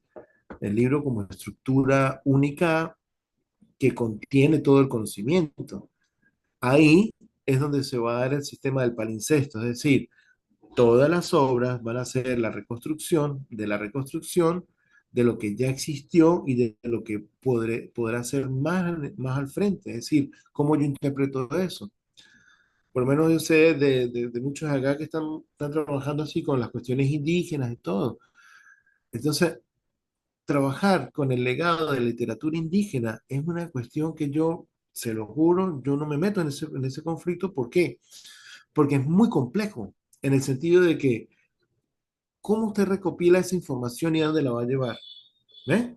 El libro como estructura única que contiene todo el conocimiento. Ahí es donde se va a dar el sistema del palincesto, es decir, todas las obras van a ser la reconstrucción de lo que ya existió y de lo que podrá ser más al frente, es decir, cómo yo interpreto eso. Por lo menos yo sé de muchos acá que están trabajando así con las cuestiones indígenas y todo. Entonces, trabajar con el legado de literatura indígena es una cuestión que yo, se lo juro, yo no me meto en ese conflicto. ¿Por qué? Porque es muy complejo, en el sentido de que, ¿cómo usted recopila esa información y a dónde la va a llevar? ¿Ve?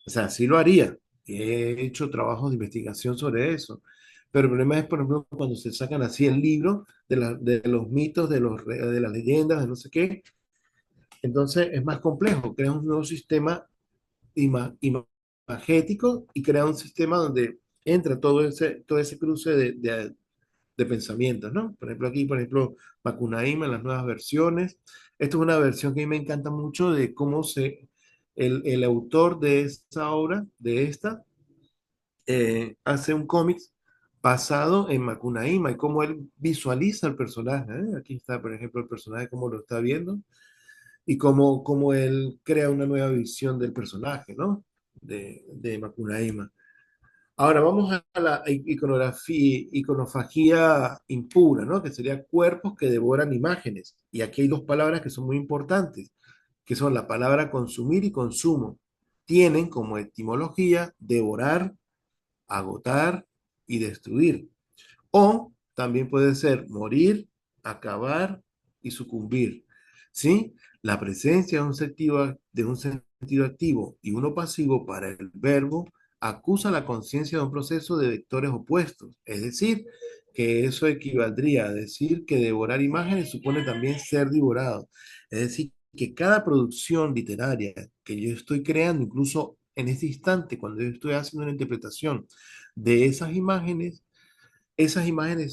O sea, sí lo haría. He hecho trabajos de investigación sobre eso. Pero el problema es, por ejemplo, cuando se sacan así el libro de los mitos, de las leyendas, de no sé qué. Entonces es más complejo. Crea un nuevo sistema imagético y crea un sistema donde entra todo ese cruce de pensamientos, ¿no? Por ejemplo, aquí, por ejemplo, Macunaíma, las nuevas versiones. Esto es una versión que a mí me encanta mucho de cómo el autor de esta obra, hace un cómic basado en Macunaíma y cómo él visualiza el personaje. ¿Eh? Aquí está, por ejemplo, el personaje, cómo lo está viendo y cómo él crea una nueva visión del personaje, ¿no? De Macunaíma. Ahora vamos a la iconofagia impura, ¿no? Que sería cuerpos que devoran imágenes. Y aquí hay dos palabras que son muy importantes, que son la palabra consumir y consumo. Tienen como etimología devorar, agotar y destruir. O también puede ser morir, acabar y sucumbir. ¿Sí? La presencia de un sentido activo y uno pasivo para el verbo acusa la conciencia de un proceso de vectores opuestos. Es decir, que eso equivaldría a decir que devorar imágenes supone también ser devorado. Es decir, que cada producción literaria que yo estoy creando, incluso en este instante, cuando yo estoy haciendo una interpretación de esas imágenes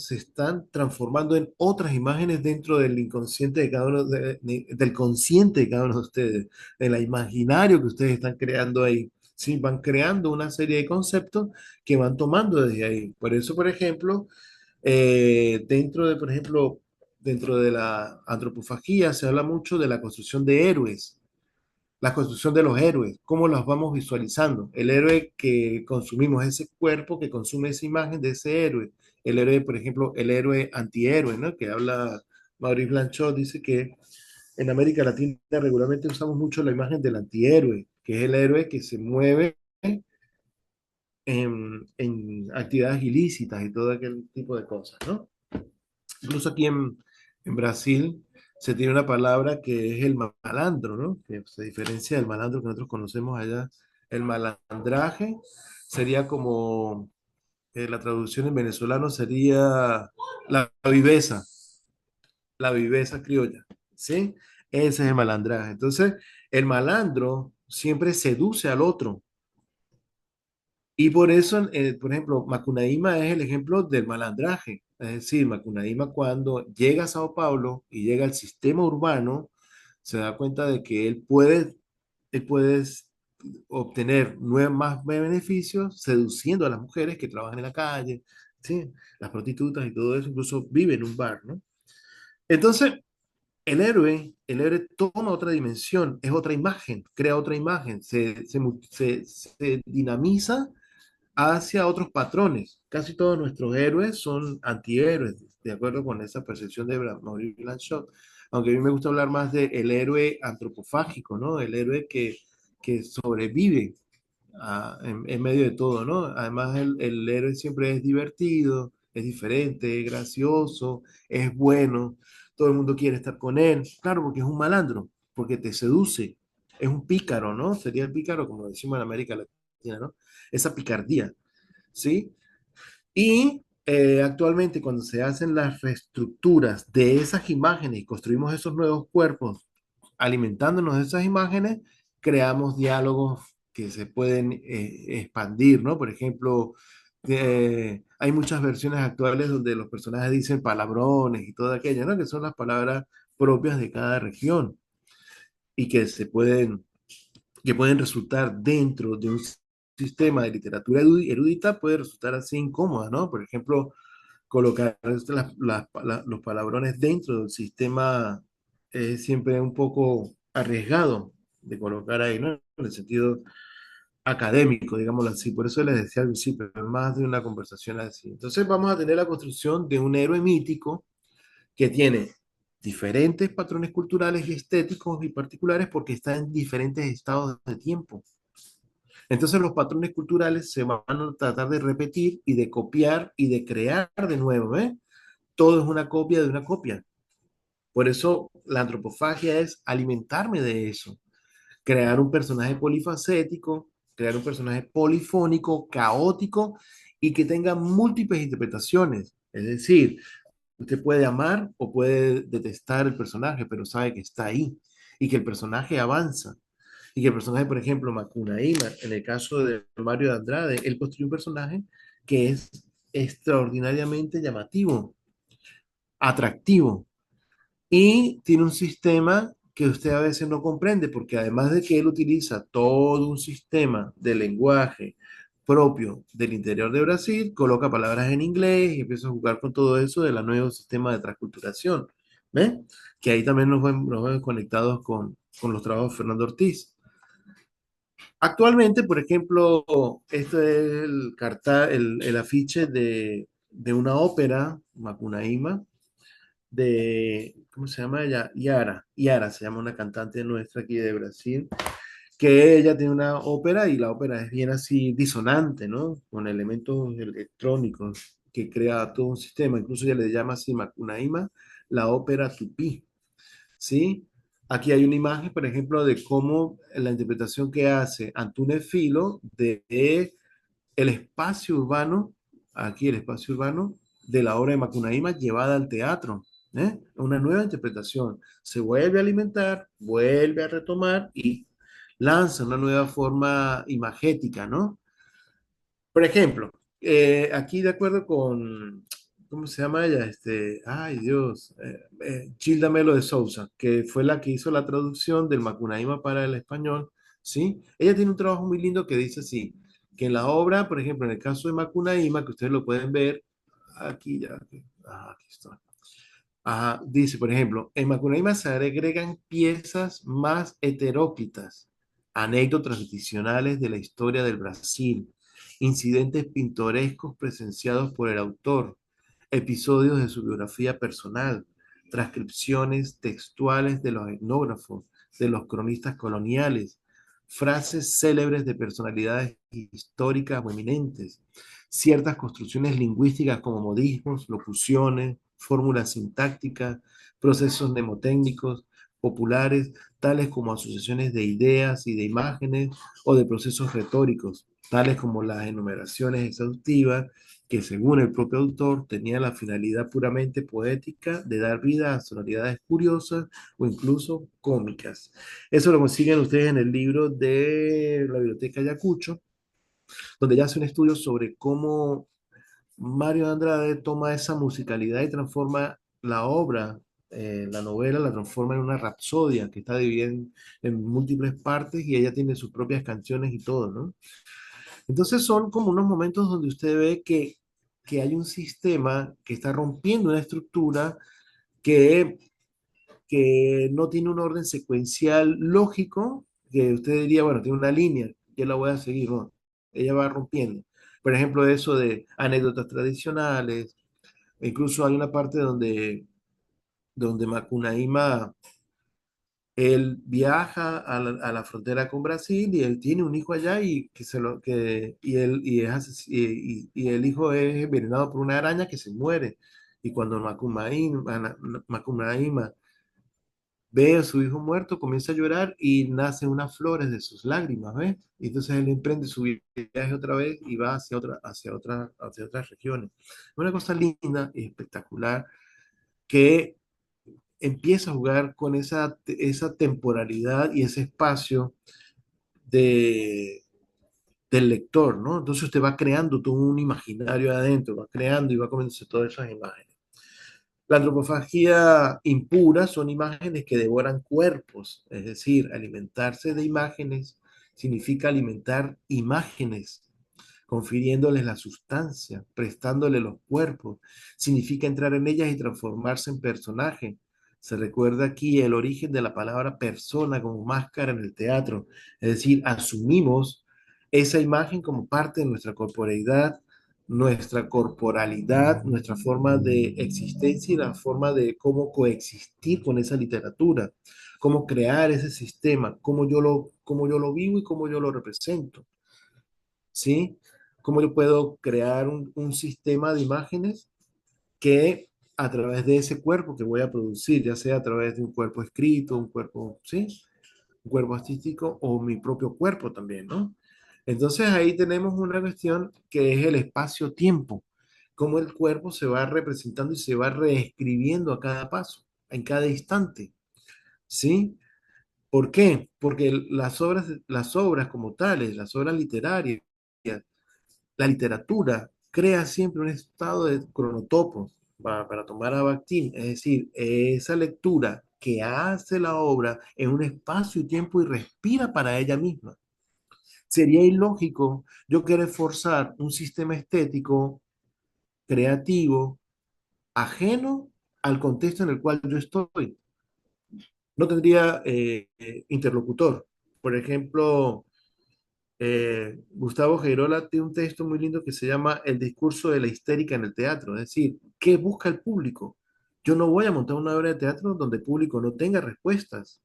se están transformando en otras imágenes dentro del inconsciente de cada uno, del consciente de cada uno de ustedes, del imaginario que ustedes están creando ahí. Sí, van creando una serie de conceptos que van tomando desde ahí. Por eso, por ejemplo, por ejemplo, dentro de la antropofagía se habla mucho de la construcción de héroes, la construcción de los héroes, cómo los vamos visualizando. El héroe que consumimos, ese cuerpo que consume esa imagen de ese héroe. El héroe, por ejemplo, el héroe antihéroe, ¿no? Que habla Maurice Blanchot, dice que en América Latina regularmente usamos mucho la imagen del antihéroe, que es el héroe que se mueve en actividades ilícitas y todo aquel tipo de cosas, ¿no? Incluso aquí en Brasil se tiene una palabra que es el malandro, ¿no? Que se diferencia del malandro que nosotros conocemos allá. El malandraje sería como, la traducción en venezolano sería la la viveza criolla, ¿sí? Ese es el malandraje. Entonces, el malandro siempre seduce al otro. Y por eso, por ejemplo, Macunaíma es el ejemplo del malandraje. Es decir, Macunaíma cuando llega a Sao Paulo y llega al sistema urbano, se da cuenta de que él puede obtener más beneficios seduciendo a las mujeres que trabajan en la calle, ¿sí? Las prostitutas y todo eso, incluso vive en un bar, ¿no? Entonces, el héroe toma otra dimensión, es otra imagen, crea otra imagen, se dinamiza hacia otros patrones. Casi todos nuestros héroes son antihéroes, de acuerdo con esa percepción de Maurice Blanchot. Aunque a mí me gusta hablar más del héroe antropofágico, ¿no? El héroe que sobrevive en medio de todo, ¿no? Además, el héroe siempre es divertido, es diferente, es gracioso, es bueno, todo el mundo quiere estar con él. Claro, porque es un malandro, porque te seduce, es un pícaro, ¿no? Sería el pícaro, como decimos en América Latina, ¿no? Esa picardía, ¿sí? Y actualmente cuando se hacen las reestructuras de esas imágenes y construimos esos nuevos cuerpos alimentándonos de esas imágenes, creamos diálogos que se pueden expandir, ¿no? Por ejemplo, hay muchas versiones actuales donde los personajes dicen palabrones y todo aquello, ¿no? Que son las palabras propias de cada región y que pueden resultar dentro de un sistema de literatura erudita, puede resultar así incómoda, ¿no? Por ejemplo, colocar los palabrones dentro del sistema es siempre un poco arriesgado de colocar ahí, ¿no? En el sentido académico, digámoslo así. Por eso les decía al principio, más de una conversación así. Entonces vamos a tener la construcción de un héroe mítico que tiene diferentes patrones culturales y estéticos y particulares porque está en diferentes estados de tiempo. Entonces los patrones culturales se van a tratar de repetir y de copiar y de crear de nuevo, ¿eh? Todo es una copia de una copia. Por eso la antropofagia es alimentarme de eso, crear un personaje polifacético, crear un personaje polifónico, caótico y que tenga múltiples interpretaciones. Es decir, usted puede amar o puede detestar el personaje, pero sabe que está ahí y que el personaje avanza. Y que el personaje, por ejemplo, Macunaíma, en el caso de Mario de Andrade, él construye un personaje que es extraordinariamente llamativo, atractivo, y tiene un sistema que usted a veces no comprende, porque además de que él utiliza todo un sistema de lenguaje propio del interior de Brasil, coloca palabras en inglés y empieza a jugar con todo eso del nuevo sistema de transculturación. ¿Ves? Que ahí también nos vemos conectados con los trabajos de Fernando Ortiz. Actualmente, por ejemplo, este es el afiche de una ópera, Macunaíma, ¿cómo se llama ella? Yara se llama una cantante nuestra aquí de Brasil, que ella tiene una ópera y la ópera es bien así disonante, ¿no? Con elementos electrónicos que crea todo un sistema, incluso ella le llama así Macunaíma, la ópera tupí, ¿sí? Aquí hay una imagen, por ejemplo, de cómo la interpretación que hace Antúnez Filo de el espacio urbano, aquí el espacio urbano de la obra de Macunaíma llevada al teatro. Una nueva interpretación. Se vuelve a alimentar, vuelve a retomar y lanza una nueva forma imagética, ¿no? Por ejemplo, aquí de acuerdo con, ¿cómo se llama ella? Ay Dios, Gilda Melo de Souza, que fue la que hizo la traducción del Macunaíma para el español, ¿sí? Ella tiene un trabajo muy lindo que dice así, que en la obra, por ejemplo, en el caso de Macunaíma, que ustedes lo pueden ver, aquí ya, aquí está. Ajá, dice, por ejemplo, en Macunaíma se agregan piezas más heteróclitas, anécdotas tradicionales de la historia del Brasil, incidentes pintorescos presenciados por el autor, episodios de su biografía personal, transcripciones textuales de los etnógrafos, de los cronistas coloniales, frases célebres de personalidades históricas o eminentes, ciertas construcciones lingüísticas como modismos, locuciones, fórmulas sintácticas, procesos mnemotécnicos populares, tales como asociaciones de ideas y de imágenes o de procesos retóricos, tales como las enumeraciones exhaustivas, que según el propio autor tenían la finalidad puramente poética de dar vida a sonoridades curiosas o incluso cómicas. Eso lo consiguen ustedes en el libro de la Biblioteca Ayacucho, donde ya hace un estudio sobre cómo Mario Andrade toma esa musicalidad y transforma la obra, la novela, la transforma en una rapsodia que está dividida en múltiples partes y ella tiene sus propias canciones y todo, ¿no? Entonces son como unos momentos donde usted ve que hay un sistema que está rompiendo una estructura que, que no tiene un orden secuencial lógico, que usted diría, bueno, tiene una línea, yo la voy a seguir, ¿no? Ella va rompiendo. Por ejemplo, eso de anécdotas tradicionales, incluso hay una parte donde Macunaíma, él viaja a la frontera con Brasil y él tiene un hijo allá y que se lo que y él y es y el hijo es envenenado por una araña que se muere. Y cuando Macunaíma ve a su hijo muerto, comienza a llorar y nacen unas flores de sus lágrimas, ¿ves? Y entonces él emprende su viaje otra vez y va hacia otras regiones. Una cosa linda y espectacular que empieza a jugar con esa temporalidad y ese espacio de, del lector, ¿no? Entonces usted va creando todo un imaginario adentro, va creando y va comiendo todas esas imágenes. La antropofagia impura son imágenes que devoran cuerpos, es decir, alimentarse de imágenes significa alimentar imágenes, confiriéndoles la sustancia, prestándole los cuerpos, significa entrar en ellas y transformarse en personaje. Se recuerda aquí el origen de la palabra persona como máscara en el teatro, es decir, asumimos esa imagen como parte de nuestra corporeidad, nuestra corporalidad, nuestra forma de existencia y la forma de cómo coexistir con esa literatura, cómo crear ese sistema, cómo yo lo vivo y cómo yo lo represento, ¿sí? Cómo yo puedo crear un sistema de imágenes que a través de ese cuerpo que voy a producir, ya sea a través de un cuerpo escrito, un cuerpo, ¿sí? Un cuerpo artístico o mi propio cuerpo también, ¿no? Entonces ahí tenemos una cuestión que es el espacio-tiempo, cómo el cuerpo se va representando y se va reescribiendo a cada paso, en cada instante, ¿sí? ¿Por qué? Porque las obras como tales, las obras literarias, la literatura crea siempre un estado de cronotopo, para tomar a Bakhtin, es decir, esa lectura que hace la obra en un espacio y tiempo y respira para ella misma. Sería ilógico yo querer forzar un sistema estético creativo ajeno al contexto en el cual yo estoy. No tendría interlocutor. Por ejemplo, Gustavo Geirola tiene un texto muy lindo que se llama El discurso de la histérica en el teatro, es decir, ¿qué busca el público? Yo no voy a montar una obra de teatro donde el público no tenga respuestas,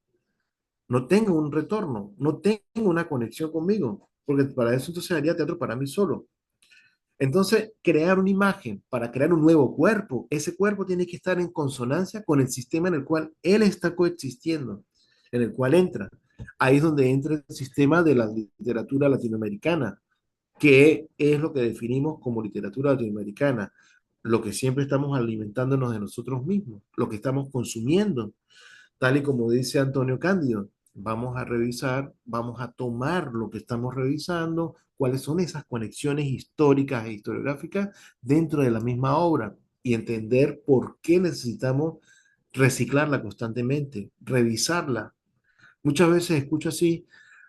no tenga un retorno, no tenga una conexión conmigo, porque para eso entonces haría teatro para mí solo. Entonces, crear una imagen para crear un nuevo cuerpo, ese cuerpo tiene que estar en consonancia con el sistema en el cual él está coexistiendo, en el cual entra. Ahí es donde entra el sistema de la literatura latinoamericana, que es lo que definimos como literatura latinoamericana. lo que siempre estamos alimentándonos de nosotros mismos, lo que estamos consumiendo, tal y como dice Antonio Cándido. Vamos a revisar, vamos a tomar lo que estamos revisando, cuáles son esas conexiones históricas e historiográficas dentro de la misma obra y entender por qué necesitamos reciclarla constantemente, revisarla. Muchas veces escucho así,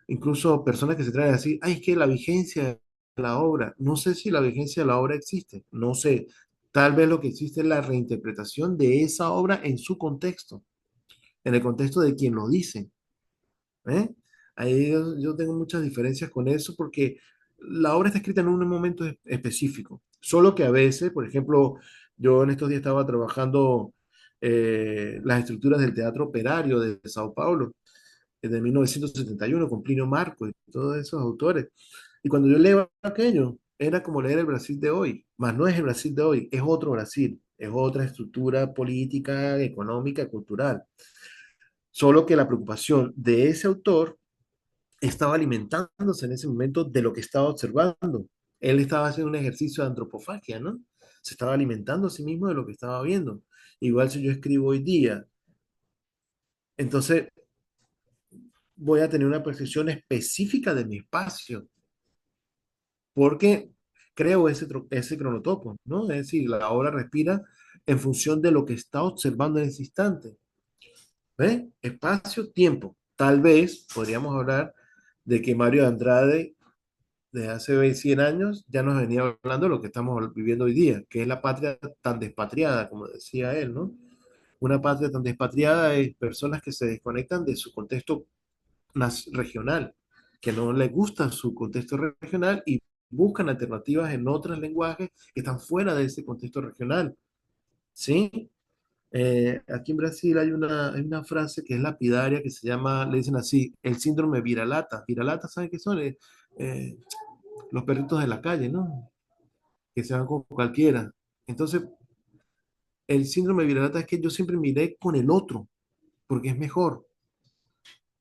incluso personas que se traen así, ay, es que la vigencia de la obra, no sé si la vigencia de la obra existe, no sé, tal vez lo que existe es la reinterpretación de esa obra en su contexto, en el contexto de quien lo dice, ¿eh? Ahí yo tengo muchas diferencias con eso porque la obra está escrita en un momento específico, solo que a veces, por ejemplo, yo en estos días estaba trabajando las estructuras del Teatro Operario de Sao Paulo, de 1971, con Plinio Marco y todos esos autores. Y cuando yo leo aquello, era como leer el Brasil de hoy, más no es el Brasil de hoy, es otro Brasil, es otra estructura política, económica, cultural. Solo que la preocupación de ese autor estaba alimentándose en ese momento de lo que estaba observando. Él estaba haciendo un ejercicio de antropofagia, ¿no? Se estaba alimentando a sí mismo de lo que estaba viendo. Igual si yo escribo hoy día, entonces voy a tener una percepción específica de mi espacio, porque creo ese cronotopo, ¿no? Es decir, la obra respira en función de lo que está observando en ese instante. ¿Ve? Espacio, tiempo. Tal vez podríamos hablar de que Mario de Andrade, de hace 100 años, ya nos venía hablando de lo que estamos viviendo hoy día, que es la patria tan despatriada, como decía él, ¿no? Una patria tan despatriada es personas que se desconectan de su contexto regional, que no les gusta su contexto regional y buscan alternativas en otros lenguajes que están fuera de ese contexto regional, ¿sí? Aquí en Brasil hay una frase que es lapidaria que se llama, le dicen así, el síndrome viralata. Viralata, ¿saben qué son? Eh, los perritos de la calle, ¿no? Que se van con cualquiera. Entonces, el síndrome viralata es que yo siempre miré con el otro, porque es mejor.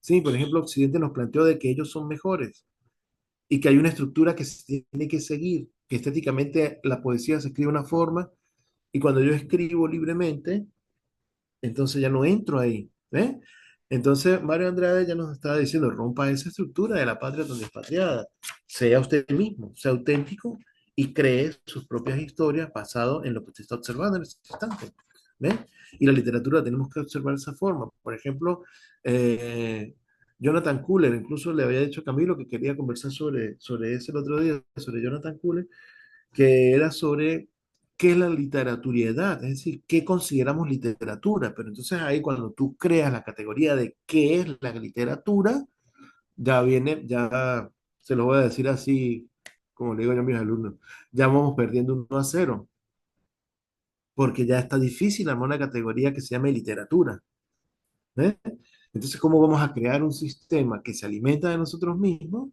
Sí, por ejemplo, Occidente nos planteó de que ellos son mejores y que hay una estructura que se tiene que seguir, que estéticamente la poesía se escribe de una forma y cuando yo escribo libremente, entonces ya no entro ahí, ¿eh? Entonces Mario Andrade ya nos estaba diciendo, rompa esa estructura de la patria tan despatriada, sea usted mismo, sea auténtico y cree sus propias historias basado en lo que usted está observando en ese instante, ¿ves? Y la literatura tenemos que observar de esa forma. Por ejemplo, eh, Jonathan Kuller, incluso le había dicho a Camilo que quería conversar sobre eso el otro día, sobre Jonathan Kuller, que era sobre qué es la literaturiedad, es decir, qué consideramos literatura. Pero entonces ahí cuando tú creas la categoría de qué es la literatura, ya viene, ya se lo voy a decir así, como le digo yo a mis alumnos, ya vamos perdiendo 1-0, porque ya está difícil armar una categoría que se llame literatura. ¿Eh? Entonces, ¿cómo vamos a crear un sistema que se alimenta de nosotros mismos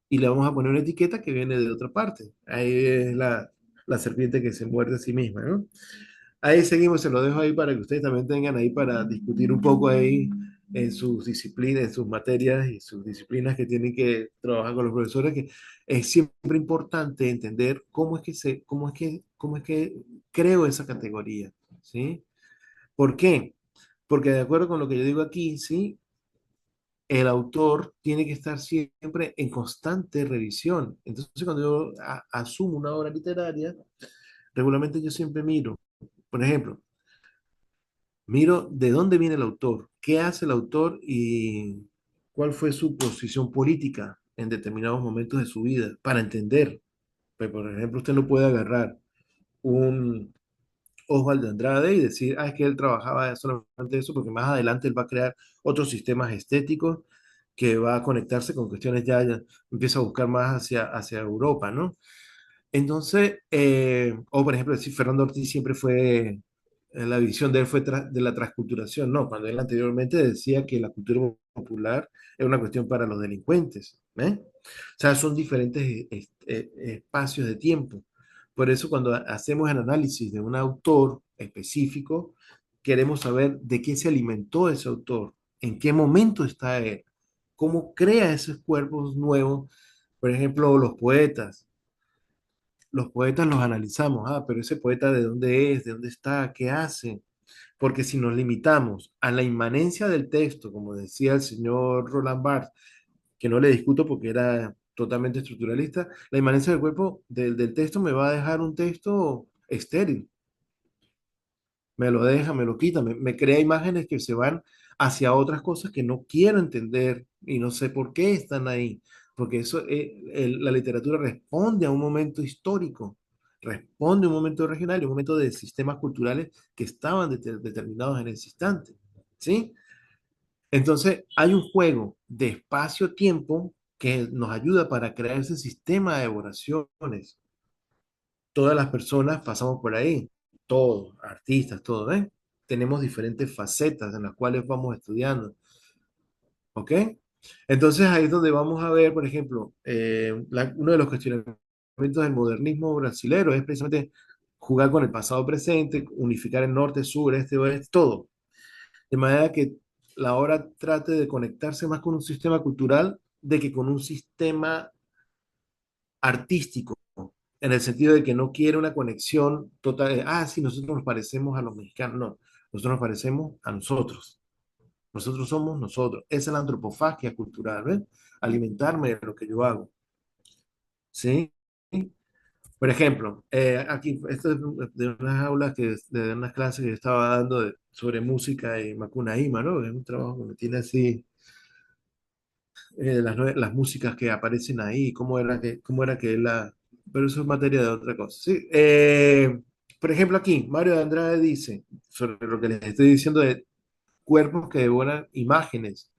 y le vamos a poner una etiqueta que viene de otra parte? Ahí es la serpiente que se muerde a sí misma, ¿no? Ahí seguimos, se lo dejo ahí para que ustedes también tengan ahí para discutir un poco ahí en sus disciplinas, en sus materias y sus disciplinas que tienen que trabajar con los profesores, que es siempre importante entender cómo es que creo esa categoría, ¿sí? ¿Por qué? Porque de acuerdo con lo que yo digo aquí, ¿sí? El autor tiene que estar siempre en constante revisión. Entonces, cuando yo asumo una obra literaria, regularmente yo siempre miro, por ejemplo, miro de dónde viene el autor, qué hace el autor y cuál fue su posición política en determinados momentos de su vida, para entender. Pues, por ejemplo, usted no puede agarrar un Oswald de Andrade y decir, es que él trabajaba solamente eso, porque más adelante él va a crear otros sistemas estéticos que va a conectarse con cuestiones ya empieza a buscar más hacia Europa, ¿no? Entonces, o por ejemplo, decir Fernando Ortiz siempre fue, la visión de él fue de la transculturación, no, cuando él anteriormente decía que la cultura popular es una cuestión para los delincuentes, ¿eh? O sea, son diferentes espacios de tiempo. Por eso cuando hacemos el análisis de un autor específico, queremos saber de qué se alimentó ese autor, en qué momento está él, cómo crea esos cuerpos nuevos, por ejemplo, los poetas. los poetas los analizamos, pero ese poeta de dónde es, de dónde está, qué hace, porque si nos limitamos a la inmanencia del texto, como decía el señor Roland Barthes, que no le discuto porque era totalmente estructuralista, la inmanencia del cuerpo del texto me va a dejar un texto estéril, me lo deja, me lo quita, me crea imágenes que se van hacia otras cosas que no quiero entender y no sé por qué están ahí, porque eso, la literatura responde a un momento histórico, responde a un momento regional y un momento de sistemas culturales que estaban determinados en ese instante, ¿sí? Entonces, hay un juego de espacio-tiempo que nos ayuda para crear ese sistema de oraciones. Todas las personas pasamos por ahí, todos, artistas, todos, ¿eh? Tenemos diferentes facetas en las cuales vamos estudiando, ¿ok? Entonces ahí es donde vamos a ver, por ejemplo, uno de los cuestionamientos del modernismo brasilero es precisamente jugar con el pasado presente, unificar el norte, sur, este, oeste, todo. De manera que la obra trate de conectarse más con un sistema cultural de que con un sistema artístico, en el sentido de que no quiere una conexión total, sí, nosotros nos parecemos a los mexicanos, no, nosotros nos parecemos a nosotros somos nosotros, esa es la antropofagia cultural, ¿ves? Alimentarme de lo que yo hago, ¿sí? Por ejemplo, aquí, esto es de unas aulas, de unas clases que yo estaba dando sobre música y Macunaíma, ¿no? Es un trabajo que me tiene así, las músicas que aparecen ahí, cómo era que la... Pero eso es materia de otra cosa. Sí, por ejemplo, aquí, Mario de Andrade dice, sobre lo que les estoy diciendo de cuerpos que devoran imágenes,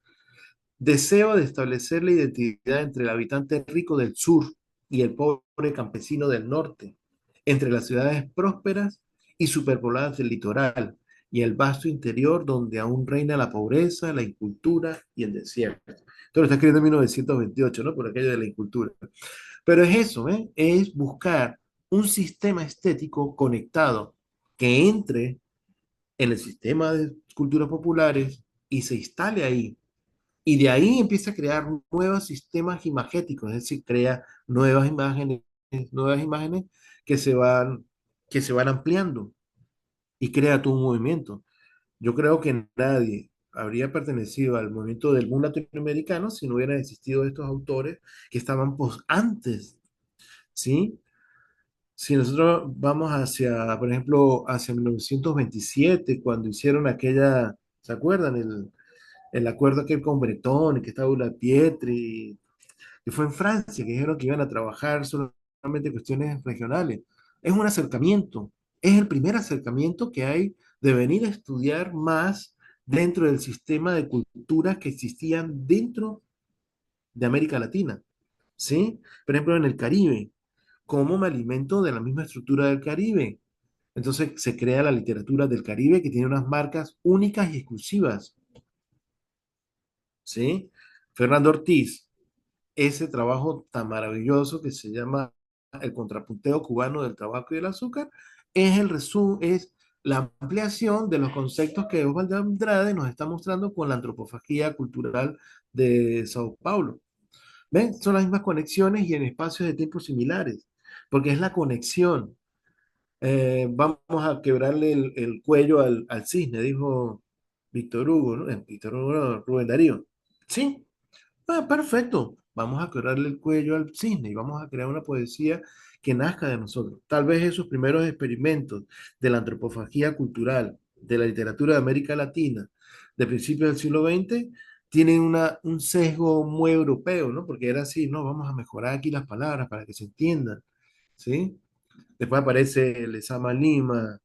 deseo de establecer la identidad entre el habitante rico del sur y el pobre campesino del norte, entre las ciudades prósperas y superpobladas del litoral, y el vasto interior donde aún reina la pobreza, la incultura y el desierto. Esto lo está escribiendo en 1928, ¿no? Por aquello de la incultura. Pero es eso, ¿eh? Es buscar un sistema estético conectado que entre en el sistema de culturas populares y se instale ahí. Y de ahí empieza a crear nuevos sistemas imagéticos, es decir, crea nuevas imágenes que se van, que se van ampliando y crea todo un movimiento. Yo creo que nadie habría pertenecido al movimiento del boom latinoamericano si no hubieran existido estos autores que estaban antes, ¿sí? Si nosotros vamos hacia, por ejemplo, hacia 1927, cuando hicieron aquella, ¿se acuerdan? El acuerdo aquel con Bretón, y que estaba Ulla Pietri, que fue en Francia, que dijeron que iban a trabajar solamente cuestiones regionales. Es un acercamiento, es el primer acercamiento que hay de venir a estudiar más dentro del sistema de culturas que existían dentro de América Latina, ¿sí? Por ejemplo, en el Caribe, ¿cómo me alimento de la misma estructura del Caribe? Entonces se crea la literatura del Caribe que tiene unas marcas únicas y exclusivas, ¿sí? Fernando Ortiz, ese trabajo tan maravilloso que se llama El contrapunteo cubano del tabaco y del azúcar, es el resumen, es la ampliación de los conceptos que Osvaldo Andrade nos está mostrando con la antropofagia cultural de Sao Paulo. ¿Ven? Son las mismas conexiones y en espacios de tiempo similares, porque es la conexión. Vamos a quebrarle el cuello al cisne, dijo Víctor Hugo, ¿no? Víctor Hugo, no, Rubén Darío. Sí, perfecto. Vamos a quebrarle el cuello al cisne y vamos a crear una poesía que nazca de nosotros. Tal vez esos primeros experimentos de la antropofagia cultural, de la literatura de América Latina, de principios del siglo XX, tienen un sesgo muy europeo, ¿no? Porque era así, no, vamos a mejorar aquí las palabras para que se entiendan, ¿sí? Después aparece el Esama Lima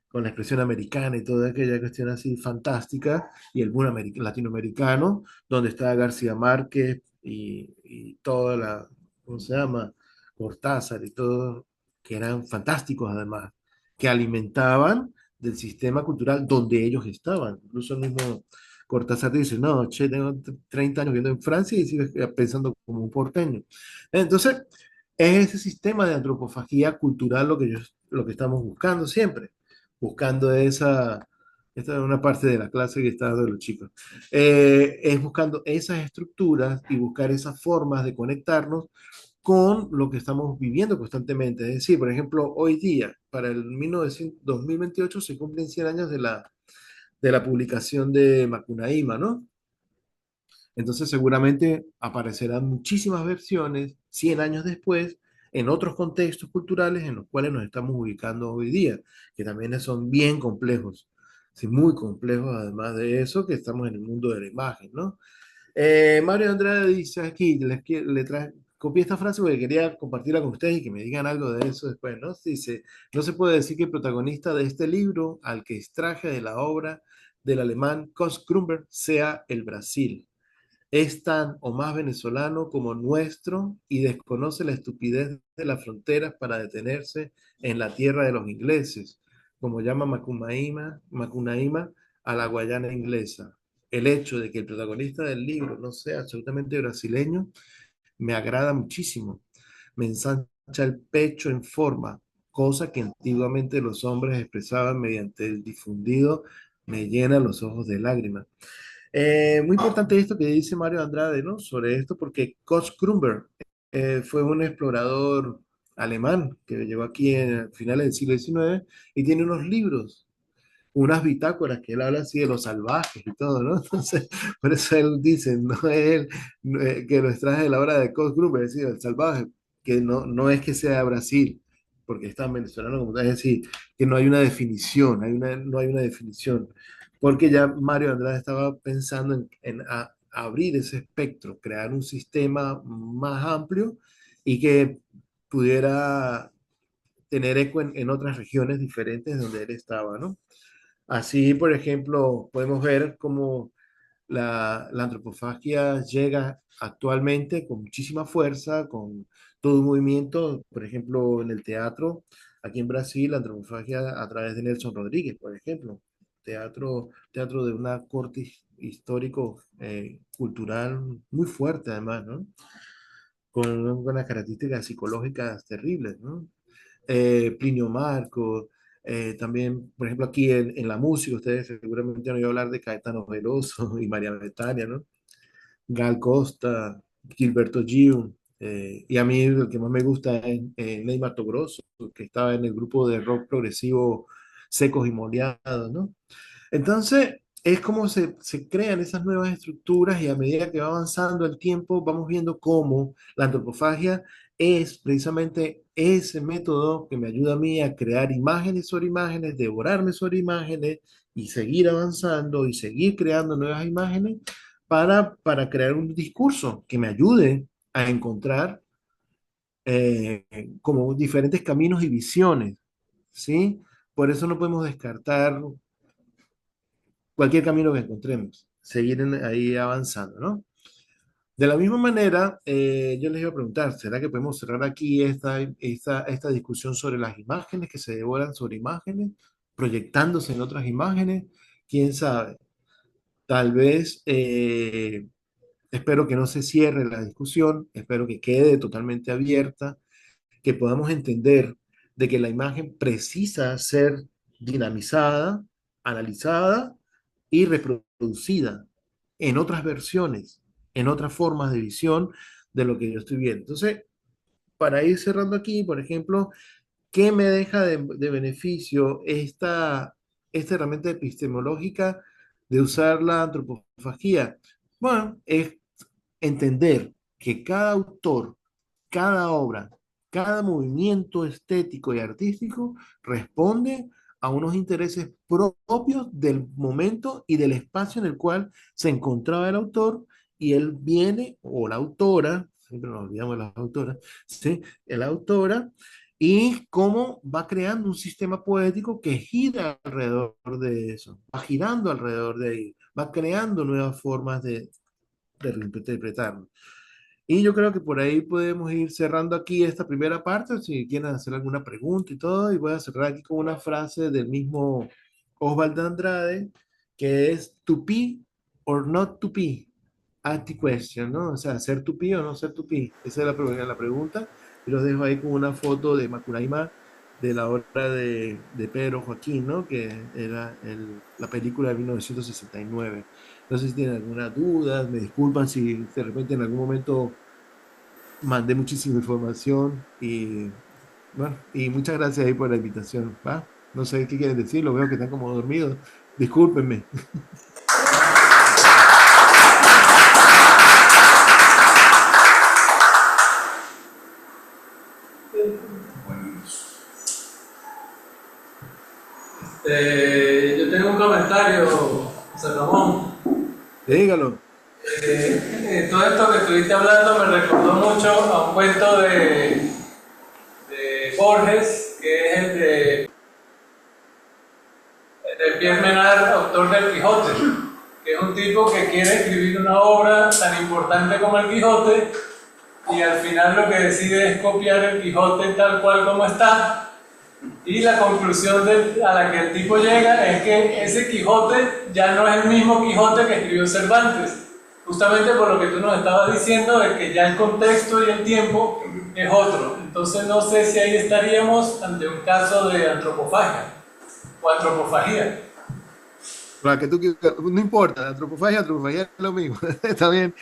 con la expresión americana y toda aquella cuestión así fantástica, y el boom latinoamericano, donde está García Márquez y toda la, ¿cómo se llama? Cortázar y todo, que eran fantásticos además, que alimentaban del sistema cultural donde ellos estaban. Incluso el mismo Cortázar dice, no, che, tengo 30 años viviendo en Francia y sigo pensando como un porteño. Entonces, es ese sistema de antropofagia cultural lo que estamos buscando siempre, buscando esta es una parte de la clase que está dando los chicos, es buscando esas estructuras y buscar esas formas de conectarnos con lo que estamos viviendo constantemente. Es decir, por ejemplo, hoy día, para el 2028, se cumplen 100 años de la publicación de Macunaíma, ¿no? Entonces seguramente aparecerán muchísimas versiones 100 años después en otros contextos culturales en los cuales nos estamos ubicando hoy día, que también son bien complejos, sí, muy complejos, además de eso, que estamos en el mundo de la imagen, ¿no? Mario Andrade dice aquí, copié esta frase porque quería compartirla con ustedes y que me digan algo de eso después, ¿no? Dice, no se puede decir que el protagonista de este libro, al que extraje de la obra del alemán Kost Grünberg, sea el Brasil. Es tan o más venezolano como nuestro y desconoce la estupidez de las fronteras para detenerse en la tierra de los ingleses, como llama Macunaíma a la Guayana inglesa. El hecho de que el protagonista del libro no sea absolutamente brasileño me agrada muchísimo. Me ensancha el pecho en forma, cosa que antiguamente los hombres expresaban mediante el difundido, me llena los ojos de lágrimas. Muy importante esto que dice Mario Andrade, ¿no? Sobre esto, porque Koch Grünberg fue un explorador alemán que llegó aquí en finales del siglo XIX y tiene unos libros, unas bitácoras que él habla así de los salvajes y todo, ¿no? Entonces, por eso él dice, no es él que lo extraje de la obra de Koch Grünberg, es decir, el salvaje, que no es que sea Brasil, porque es tan venezolano como tal, es decir, que no hay una definición, no hay una definición, porque ya Mario Andrade estaba pensando en abrir ese espectro, crear un sistema más amplio y que pudiera tener eco en otras regiones diferentes donde él estaba, ¿no? Así, por ejemplo, podemos ver cómo la antropofagia llega actualmente con muchísima fuerza, con todo un movimiento, por ejemplo, en el teatro, aquí en Brasil, la antropofagia a través de Nelson Rodríguez, por ejemplo, teatro de una corte histórico, cultural muy fuerte además, ¿no? Con unas características psicológicas terribles, ¿no? Plinio Marco, también, por ejemplo, aquí en la música, ustedes seguramente han oído hablar de Caetano Veloso y María Bethania, ¿no? Gal Costa, Gilberto Gil, y a mí el que más me gusta es Ney Matogrosso, que estaba en el grupo de rock progresivo Secos y Moleados, ¿no? Entonces, es como se crean esas nuevas estructuras y a medida que va avanzando el tiempo, vamos viendo cómo la antropofagia es precisamente ese método que me ayuda a mí a crear imágenes sobre imágenes, devorarme sobre imágenes y seguir avanzando y seguir creando nuevas imágenes para crear un discurso que me ayude a encontrar como diferentes caminos y visiones, ¿sí? Por eso no podemos descartar cualquier camino que encontremos, seguir ahí avanzando, ¿no? De la misma manera, yo les iba a preguntar, ¿será que podemos cerrar aquí esta discusión sobre las imágenes que se devoran sobre imágenes, proyectándose en otras imágenes? ¿Quién sabe? Tal vez, espero que no se cierre la discusión, espero que quede totalmente abierta, que podamos entender de que la imagen precisa ser dinamizada, analizada y reproducida en otras versiones, en otras formas de visión de lo que yo estoy viendo. Entonces, para ir cerrando aquí, por ejemplo, ¿qué me deja de beneficio esta herramienta epistemológica de usar la antropofagia? Bueno, es entender que cada autor, cada obra, cada movimiento estético y artístico responde a unos intereses propios del momento y del espacio en el cual se encontraba el autor y él viene, o la autora, siempre nos olvidamos de las autoras, ¿sí? La autora, y cómo va creando un sistema poético que gira alrededor de eso, va girando alrededor de ahí, va creando nuevas formas de reinterpretarlo. Y yo creo que por ahí podemos ir cerrando aquí esta primera parte, si quieren hacer alguna pregunta y todo, y voy a cerrar aquí con una frase del mismo Osvaldo Andrade, que es to be or not to be, ask the question, ¿no? O sea, ser tupí o no ser tupí. Esa es la pregunta. Y los dejo ahí con una foto de Macunaíma de la obra de Pedro Joaquín, ¿no? Que era la película de 1969. No sé si tienen alguna duda, me disculpan si de repente en algún momento mandé muchísima información y bueno, y muchas gracias ahí por la invitación, ¿va? No sé qué quieren decir, lo veo que están como dormidos. Discúlpenme. Yo tengo un comentario, José Ramón. Dígalo. Todo esto que estuviste hablando me recordó mucho a un cuento de Borges, que es el de Pierre Menard, autor del Quijote, que es un tipo que quiere escribir una obra tan importante como el Quijote y al final lo que decide es copiar el Quijote tal cual como está. Y la conclusión a la que el tipo llega es que ese Quijote ya no es el mismo Quijote que escribió Cervantes, justamente por lo que tú nos estabas diciendo de que ya el contexto y el tiempo es otro. Entonces no sé si ahí estaríamos ante un caso de antropofagia o antropofagía. Para que no importa, antropofagia es lo mismo. Está bien.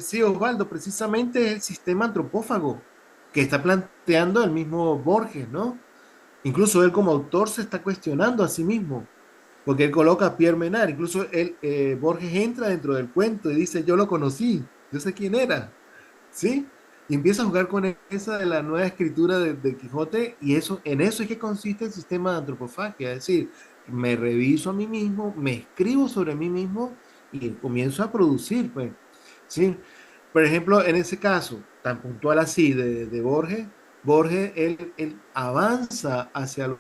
Sí, Osvaldo, precisamente es el sistema antropófago que está planteando el mismo Borges, ¿no? Incluso él como autor se está cuestionando a sí mismo, porque él coloca a Pierre Menard, incluso Borges entra dentro del cuento y dice, yo lo conocí, yo sé quién era, ¿sí? Y empieza a jugar con esa de la nueva escritura de Quijote y en eso es que consiste el sistema de antropofagia, es decir, me reviso a mí mismo, me escribo sobre mí mismo y comienzo a producir, pues, ¿sí? Por ejemplo, en ese caso, tan puntual así de Borges, él avanza hacia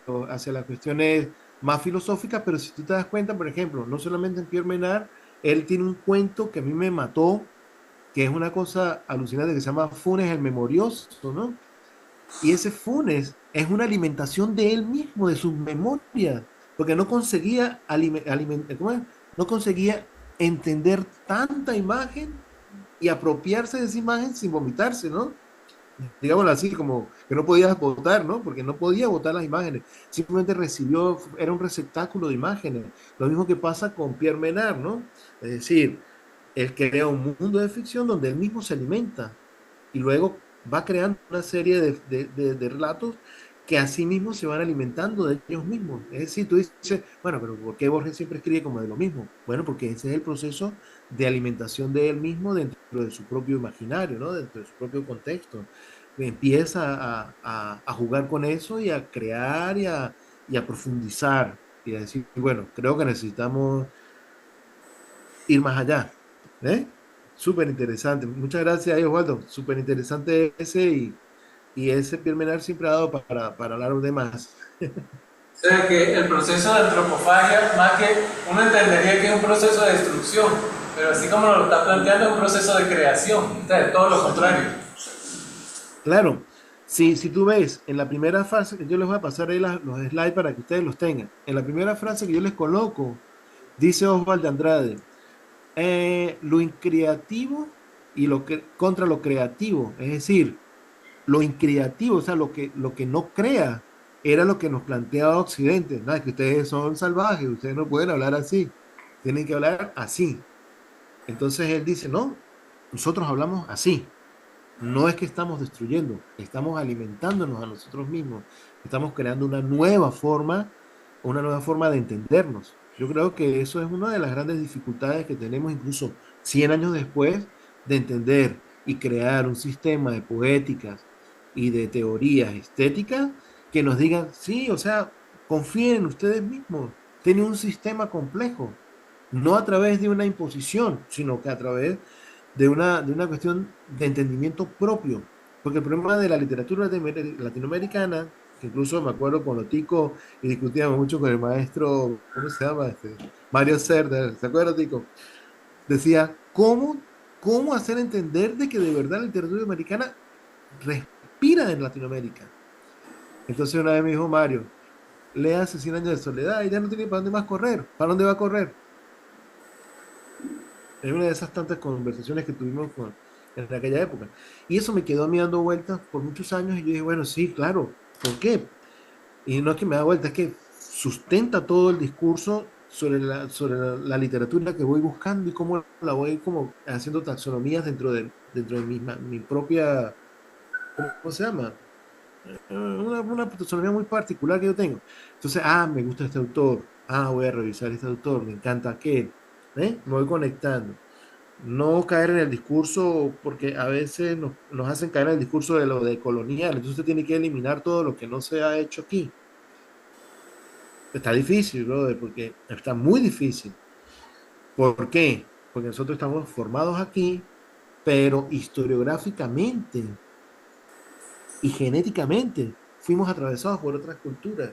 las cuestiones más filosóficas, pero si tú te das cuenta, por ejemplo, no solamente en Pierre Menard, él tiene un cuento que a mí me mató, que es una cosa alucinante que se llama Funes el Memorioso, ¿no? Y ese Funes es una alimentación de él mismo, de sus memorias, porque no conseguía, ¿cómo es? No conseguía entender tanta imagen y apropiarse de esa imagen sin vomitarse, ¿no? Digámoslo así, como que no podía votar, ¿no? Porque no podía votar las imágenes, simplemente recibió, era un receptáculo de imágenes. Lo mismo que pasa con Pierre Menard, ¿no? Es decir, él crea un mundo de ficción donde él mismo se alimenta y luego va creando una serie de relatos que así mismo se van alimentando de ellos mismos. Es decir, tú dices, bueno, pero ¿por qué Borges siempre escribe como de lo mismo? Bueno, porque ese es el proceso de alimentación de él mismo dentro de su propio imaginario, ¿no? Dentro de su propio contexto. Empieza a jugar con eso y a crear y a profundizar y a decir, bueno, creo que necesitamos ir más allá. ¿Eh? Súper interesante. Muchas gracias, Osvaldo. Súper interesante y ese Pierre Menard siempre ha dado para hablar de más. O sea que el proceso de antropofagia, más que uno entendería que es un proceso de destrucción, pero así como lo está planteando, es un proceso de creación, o sea, de todo lo contrario. Claro, si tú ves en la primera frase, yo les voy a pasar ahí los slides para que ustedes los tengan. En la primera frase que yo les coloco, dice Osvaldo Andrade, lo increativo y contra lo creativo, es decir, lo increativo, o sea, lo que no crea, era lo que nos planteaba Occidente. Nada, que ustedes son salvajes, ustedes no pueden hablar así, tienen que hablar así. Entonces él dice, no, nosotros hablamos así. No es que estamos destruyendo, estamos alimentándonos a nosotros mismos, estamos creando una nueva forma de entendernos. Yo creo que eso es una de las grandes dificultades que tenemos incluso 100 años después de entender y crear un sistema de poéticas y de teorías estéticas que nos digan, sí, o sea, confíen en ustedes mismos, tienen un sistema complejo, no a través de una imposición, sino que a través de una cuestión de entendimiento propio. Porque el problema de la literatura latinoamericana, que incluso me acuerdo con Tico y discutíamos mucho con el maestro, ¿cómo se llama? Mario Cerda, ¿se acuerda, Tico? Decía, ¿cómo hacer entender de que de verdad la literatura americana respira en Latinoamérica? Entonces una vez me dijo Mario, lea 100 años de soledad y ya no tiene para dónde más correr. ¿Para dónde va a correr? En una de esas tantas conversaciones que tuvimos en aquella época. Y eso me quedó a mí dando vueltas por muchos años y yo dije, bueno, sí, claro, ¿por qué? Y no es que me da vueltas, es que sustenta todo el discurso sobre la literatura que voy buscando y cómo la voy como haciendo taxonomías dentro de mi propia, ¿cómo se llama? Una taxonomía muy particular que yo tengo. Entonces, me gusta este autor, voy a revisar este autor, me encanta aquel, ¿eh? Me voy conectando. No caer en el discurso, porque a veces nos hacen caer en el discurso de lo de colonial, entonces usted tiene que eliminar todo lo que no se ha hecho aquí. Está difícil, brother, porque está muy difícil. ¿Por qué? Porque nosotros estamos formados aquí, pero historiográficamente y genéticamente fuimos atravesados por otras culturas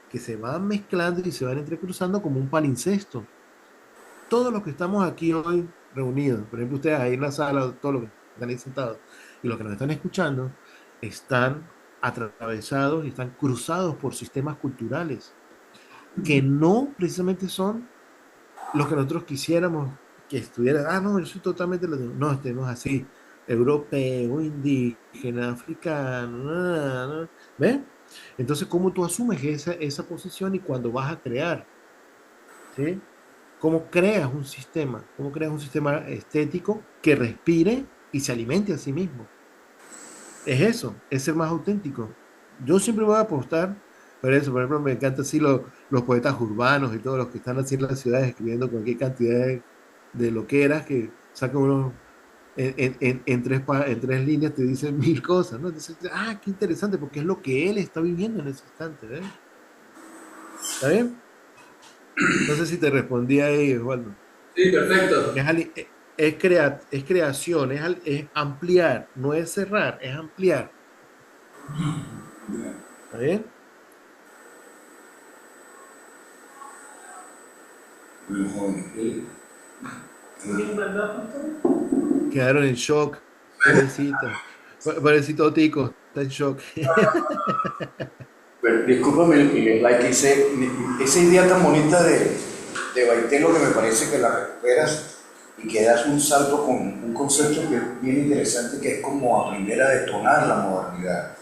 que se van mezclando y se van entrecruzando como un palincesto. Todos los que estamos aquí hoy reunidos, por ejemplo, ustedes ahí en la sala, todos los que están ahí sentados y los que nos están escuchando, están atravesados y están cruzados por sistemas culturales que no precisamente son los que nosotros quisiéramos que estuvieran. No, yo soy totalmente latino. No, no es así. Europeo, indígena, africano, ¿ves? Entonces, ¿cómo tú asumes esa posición y cuando vas a crear? ¿Sí? ¿Cómo creas un sistema? ¿Cómo creas un sistema estético que respire y se alimente a sí mismo? Es eso, es ser más auténtico. Yo siempre voy a apostar por eso. Por ejemplo, me encanta así los poetas urbanos y todos los que están así en las ciudades escribiendo cualquier cantidad de loqueras que sacan unos en tres líneas te dicen mil cosas, ¿no? Entonces, qué interesante, porque es lo que él está viviendo en ese instante, ¿ves? ¿Está bien? No sé si te respondí ahí, Osvaldo. Sí, perfecto. Porque es creación, es ampliar, no es cerrar, es ampliar. ¿Está bien? Bueno, joven, Quedaron en shock, pobrecita. Pobrecito Tico, está en shock. pero discúlpame el like que esa idea tan bonita de Baitelo que me parece que la recuperas y que das un salto con un concepto que es bien interesante, que es como aprender a detonar la modernidad,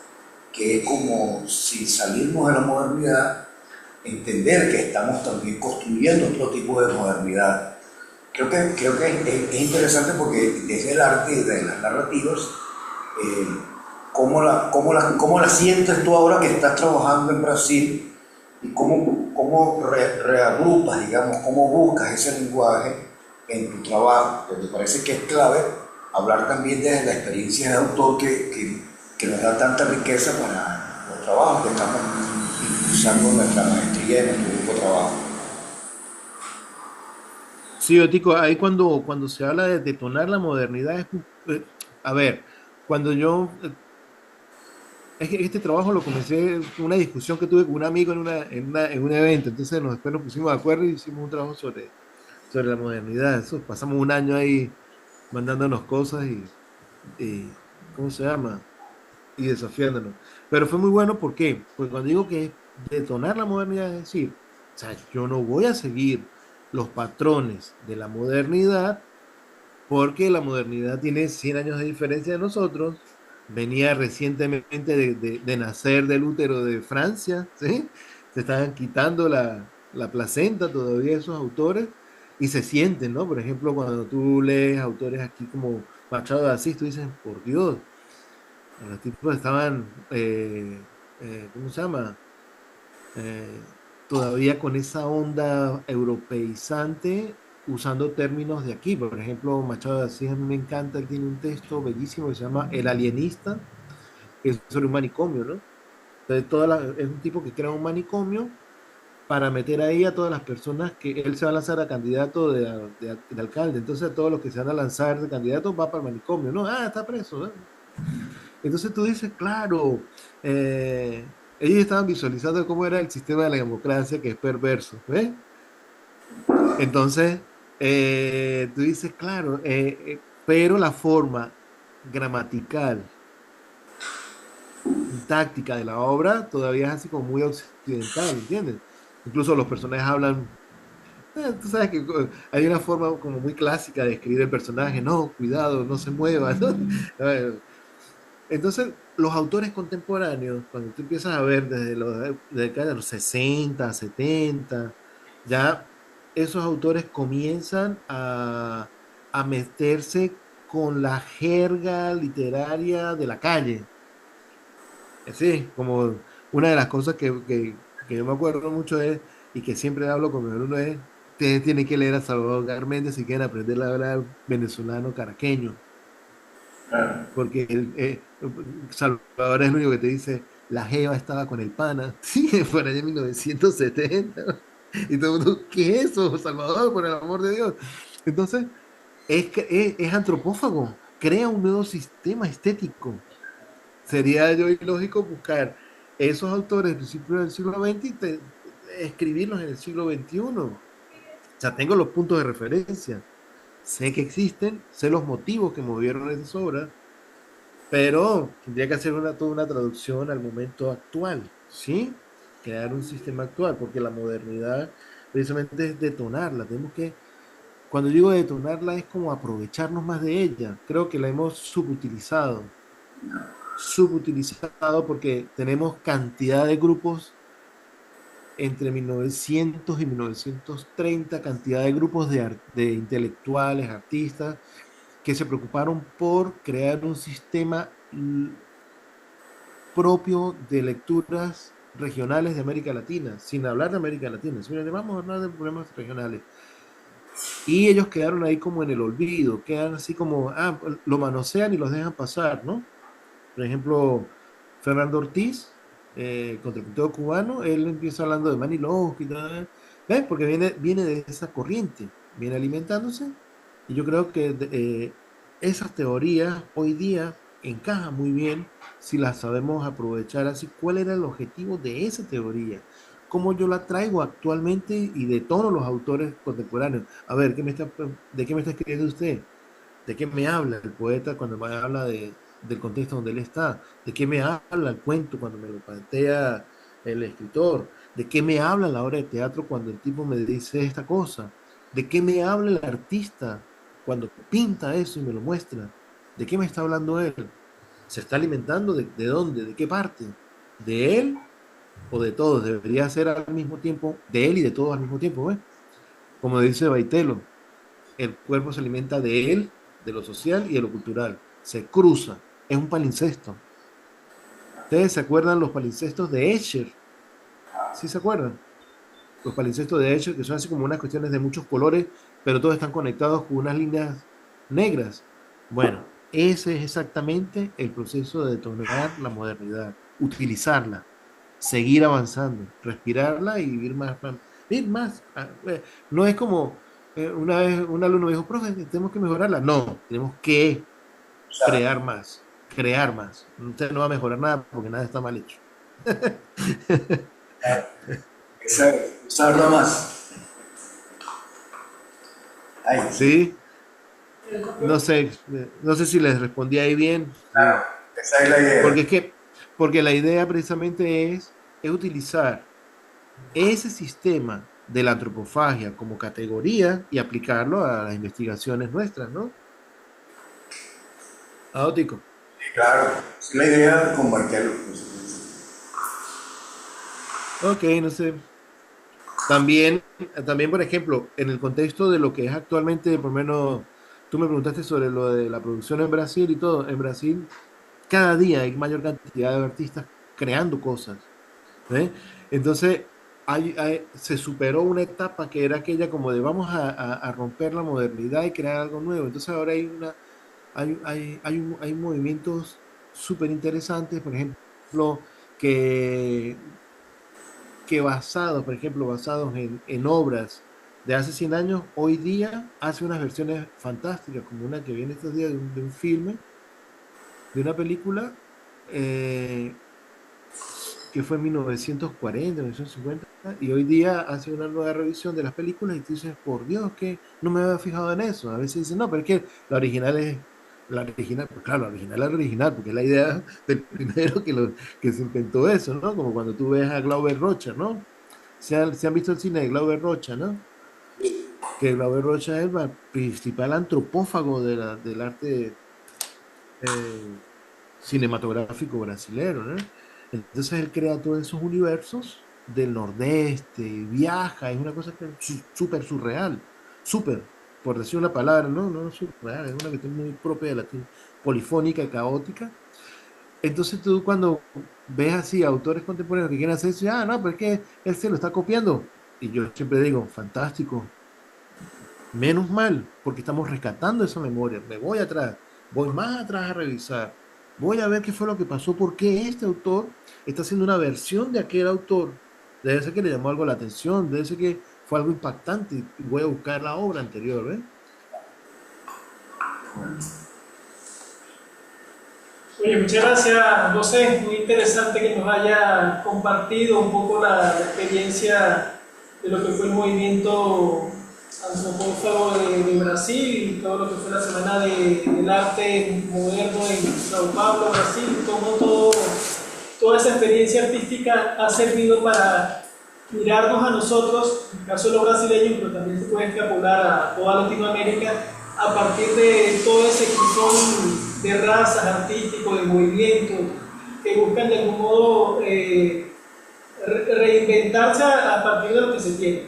que es como si salimos de la modernidad, entender que estamos también construyendo otro tipo de modernidad. Creo que es interesante porque desde el arte y de las narrativas, ¿cómo la sientes tú ahora que estás trabajando en Brasil y cómo reagrupas, digamos, cómo buscas ese lenguaje en tu trabajo? Porque me parece que es clave hablar también desde la experiencia de autor que nos da tanta riqueza para los trabajos que estamos impulsando en nuestra maestría y en nuestro grupo de trabajo. Sí, Tico, ahí cuando se habla de detonar la modernidad, a ver, cuando es que este trabajo lo comencé en una discusión que tuve con un amigo en un evento, entonces después nos pusimos de acuerdo y hicimos un trabajo sobre la modernidad. Eso, pasamos un año ahí mandándonos cosas ¿cómo se llama? Y desafiándonos. Pero fue muy bueno, ¿por qué? Porque cuando digo que es detonar la modernidad, es decir, o sea, yo no voy a seguir los patrones de la modernidad porque la modernidad tiene 100 años de diferencia de nosotros, venía recientemente de nacer del útero de Francia, ¿sí? Se estaban quitando la placenta todavía esos autores y se sienten, ¿no? Por ejemplo, cuando tú lees autores aquí como Machado de Asís, tú dices, por Dios, los tipos estaban, ¿cómo se llama? Eh, Todavía con esa onda europeizante, usando términos de aquí. Por ejemplo, Machado de Asís a mí me encanta, él tiene un texto bellísimo que se llama El alienista, que es sobre un manicomio, ¿no? Entonces, es un tipo que crea un manicomio para meter ahí a todas las personas que él se va a lanzar a candidato de alcalde. Entonces, a todos los que se van a lanzar de candidato va para el manicomio, ¿no? Está preso, ¿no? Entonces tú dices, claro, ellos estaban visualizando cómo era el sistema de la democracia, que es perverso, ¿ves? Entonces, tú dices, claro, pero la forma gramatical, táctica de la obra todavía es así como muy occidental, ¿entiendes? Incluso los personajes hablan, tú sabes que hay una forma como muy clásica de escribir el personaje, no, cuidado, no se mueva, ¿no? Entonces, los autores contemporáneos, cuando tú empiezas a ver desde los 60, 70, ya esos autores comienzan a meterse con la jerga literaria de la calle. Sí, como una de las cosas que yo me acuerdo mucho es, y que siempre hablo con mi alumno es, ustedes tienen que leer a Salvador Garmendia si quieren aprender a hablar venezolano caraqueño, Claro. porque Salvador es el único que te dice, la jeva estaba con el pana, sí, por allá en 1970, ¿no? Y todo el mundo, ¿qué es eso, Salvador, por el amor de Dios? Entonces, es antropófago, crea un nuevo sistema estético. Sería yo ilógico buscar esos autores del principio del siglo XX y escribirlos en el siglo XXI. O sea, tengo los puntos de referencia, sé que existen, sé los motivos que movieron esas obras, pero tendría que hacer toda una traducción al momento actual, ¿sí? Crear un sistema actual, porque la modernidad precisamente es detonarla. Tenemos que, cuando digo detonarla, es como aprovecharnos más de ella. Creo que la hemos subutilizado porque tenemos cantidad de grupos entre 1900 y 1930, cantidad de grupos de intelectuales, artistas, que se preocuparon por crear un sistema propio de lecturas regionales de América Latina, sin hablar de América Latina, simplemente vamos a hablar de problemas regionales. Y ellos quedaron ahí como en el olvido, quedan así como, lo manosean y los dejan pasar, ¿no? Por ejemplo, Fernando Ortiz, contrapunto cubano, él empieza hablando de Manilovsky, ¿ves? Porque viene de esa corriente, viene alimentándose, y yo creo que esas teorías hoy día encajan muy bien si las sabemos aprovechar así. ¿Cuál era el objetivo de esa teoría? ¿Cómo yo la traigo actualmente y detono los autores contemporáneos? A ver, ¿de qué me está escribiendo usted? ¿De qué me habla el poeta cuando me habla del contexto donde él está? ¿De qué me habla el cuento cuando me lo plantea el escritor? ¿De qué me habla la obra de teatro cuando el tipo me dice esta cosa? ¿De qué me habla el artista cuando pinta eso y me lo muestra? ¿De qué me está hablando él? ¿Se está alimentando de dónde? ¿De qué parte? ¿De él o de todos? Debería ser al mismo tiempo, de él y de todos al mismo tiempo, ¿ves? Como dice Baitelo, el cuerpo se alimenta de él, de lo social y de lo cultural. Se cruza, es un palincesto. ¿Ustedes se acuerdan los palincestos de Escher? ¿Sí se acuerdan? Los palincestos de Escher, que son así como unas cuestiones de muchos colores, pero todos están conectados con unas líneas negras. Bueno, ese es exactamente el proceso de detonar la modernidad, utilizarla, seguir avanzando, respirarla y vivir más. Vivir más. No es como una vez un alumno me dijo, profe, tenemos que mejorarla. No, tenemos que crear más, crear más. Usted no va a mejorar nada porque nada está mal hecho. Usarlo más. Ay, ¿Sí? No sé si les respondí ahí bien. claro, esa es la idea. Porque la idea precisamente es utilizar ese sistema de la antropofagia como categoría y aplicarlo a las investigaciones nuestras, ¿no? Aótico. Claro, es la idea de compartirlo. Ok, no sé. También, por ejemplo, en el contexto de lo que es actualmente, por lo menos, tú me preguntaste sobre lo de la producción en Brasil y todo. En Brasil, cada día hay mayor cantidad de artistas creando cosas. ¿Eh? Entonces, se superó una etapa que era aquella como de vamos a romper la modernidad y crear algo nuevo. Entonces ahora hay movimientos súper interesantes, por ejemplo, que, por ejemplo, basados en obras de hace 100 años, hoy día hace unas versiones fantásticas, como una que viene estos días de un filme, de una película, que fue en 1940, 1950, y hoy día hace una nueva revisión de las películas y tú dices, por Dios, que no me había fijado en eso. A veces dicen, no, pero es que la original, pues claro, la original es la original, porque es la idea del primero que se inventó eso, ¿no? Como cuando tú ves a Glauber Rocha, ¿no? Se han visto el cine de Glauber Rocha, ¿no? Que Glauber Rocha es el principal antropófago del arte cinematográfico brasilero, ¿no? Entonces él crea todos esos universos del Nordeste, viaja, es una cosa que es súper surreal, súper, por decir una palabra, no, no surreal, es una cuestión muy propia de la polifónica y caótica. Entonces tú cuando ves así autores contemporáneos que quieren hacer eso, ah, no, pero es que él se lo está copiando. Y yo siempre digo, fantástico, menos mal, porque estamos rescatando esa memoria. Me voy atrás, voy más atrás a revisar, voy a ver qué fue lo que pasó, por qué este autor está haciendo una versión de aquel autor. Debe ser que le llamó algo la atención, debe ser que fue algo impactante y voy a buscar la obra anterior, ¿ves? Oye, muchas gracias, José. Muy interesante que nos haya compartido un poco la experiencia de lo que fue el movimiento antropófago de Brasil y todo lo que fue la Semana del Arte Moderno en Sao Paulo, Brasil, toda esa experiencia artística ha servido para mirarnos a nosotros, en el caso de los brasileños, pero también se puede extrapolar a toda Latinoamérica, a partir de todo ese crisol de razas, artísticos, de movimientos, que buscan de algún modo reinventarse a partir de lo que se tiene.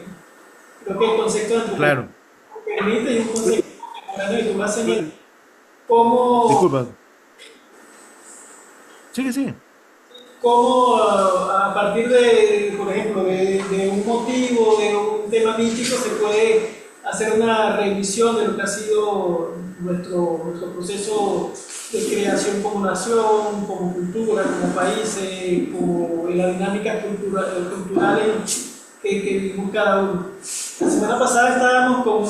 Creo que el concepto de Claro. permite y un concepto contemporáneo y tú vas a señalar cómo, Disculpa. Sigue. cómo a partir de, por ejemplo, de un motivo, de un tema místico, se puede hacer una revisión de lo que ha sido nuestro proceso de creación como nación, como cultura, como países, como la dinámica culturales que vivimos cada uno. La semana pasada estábamos con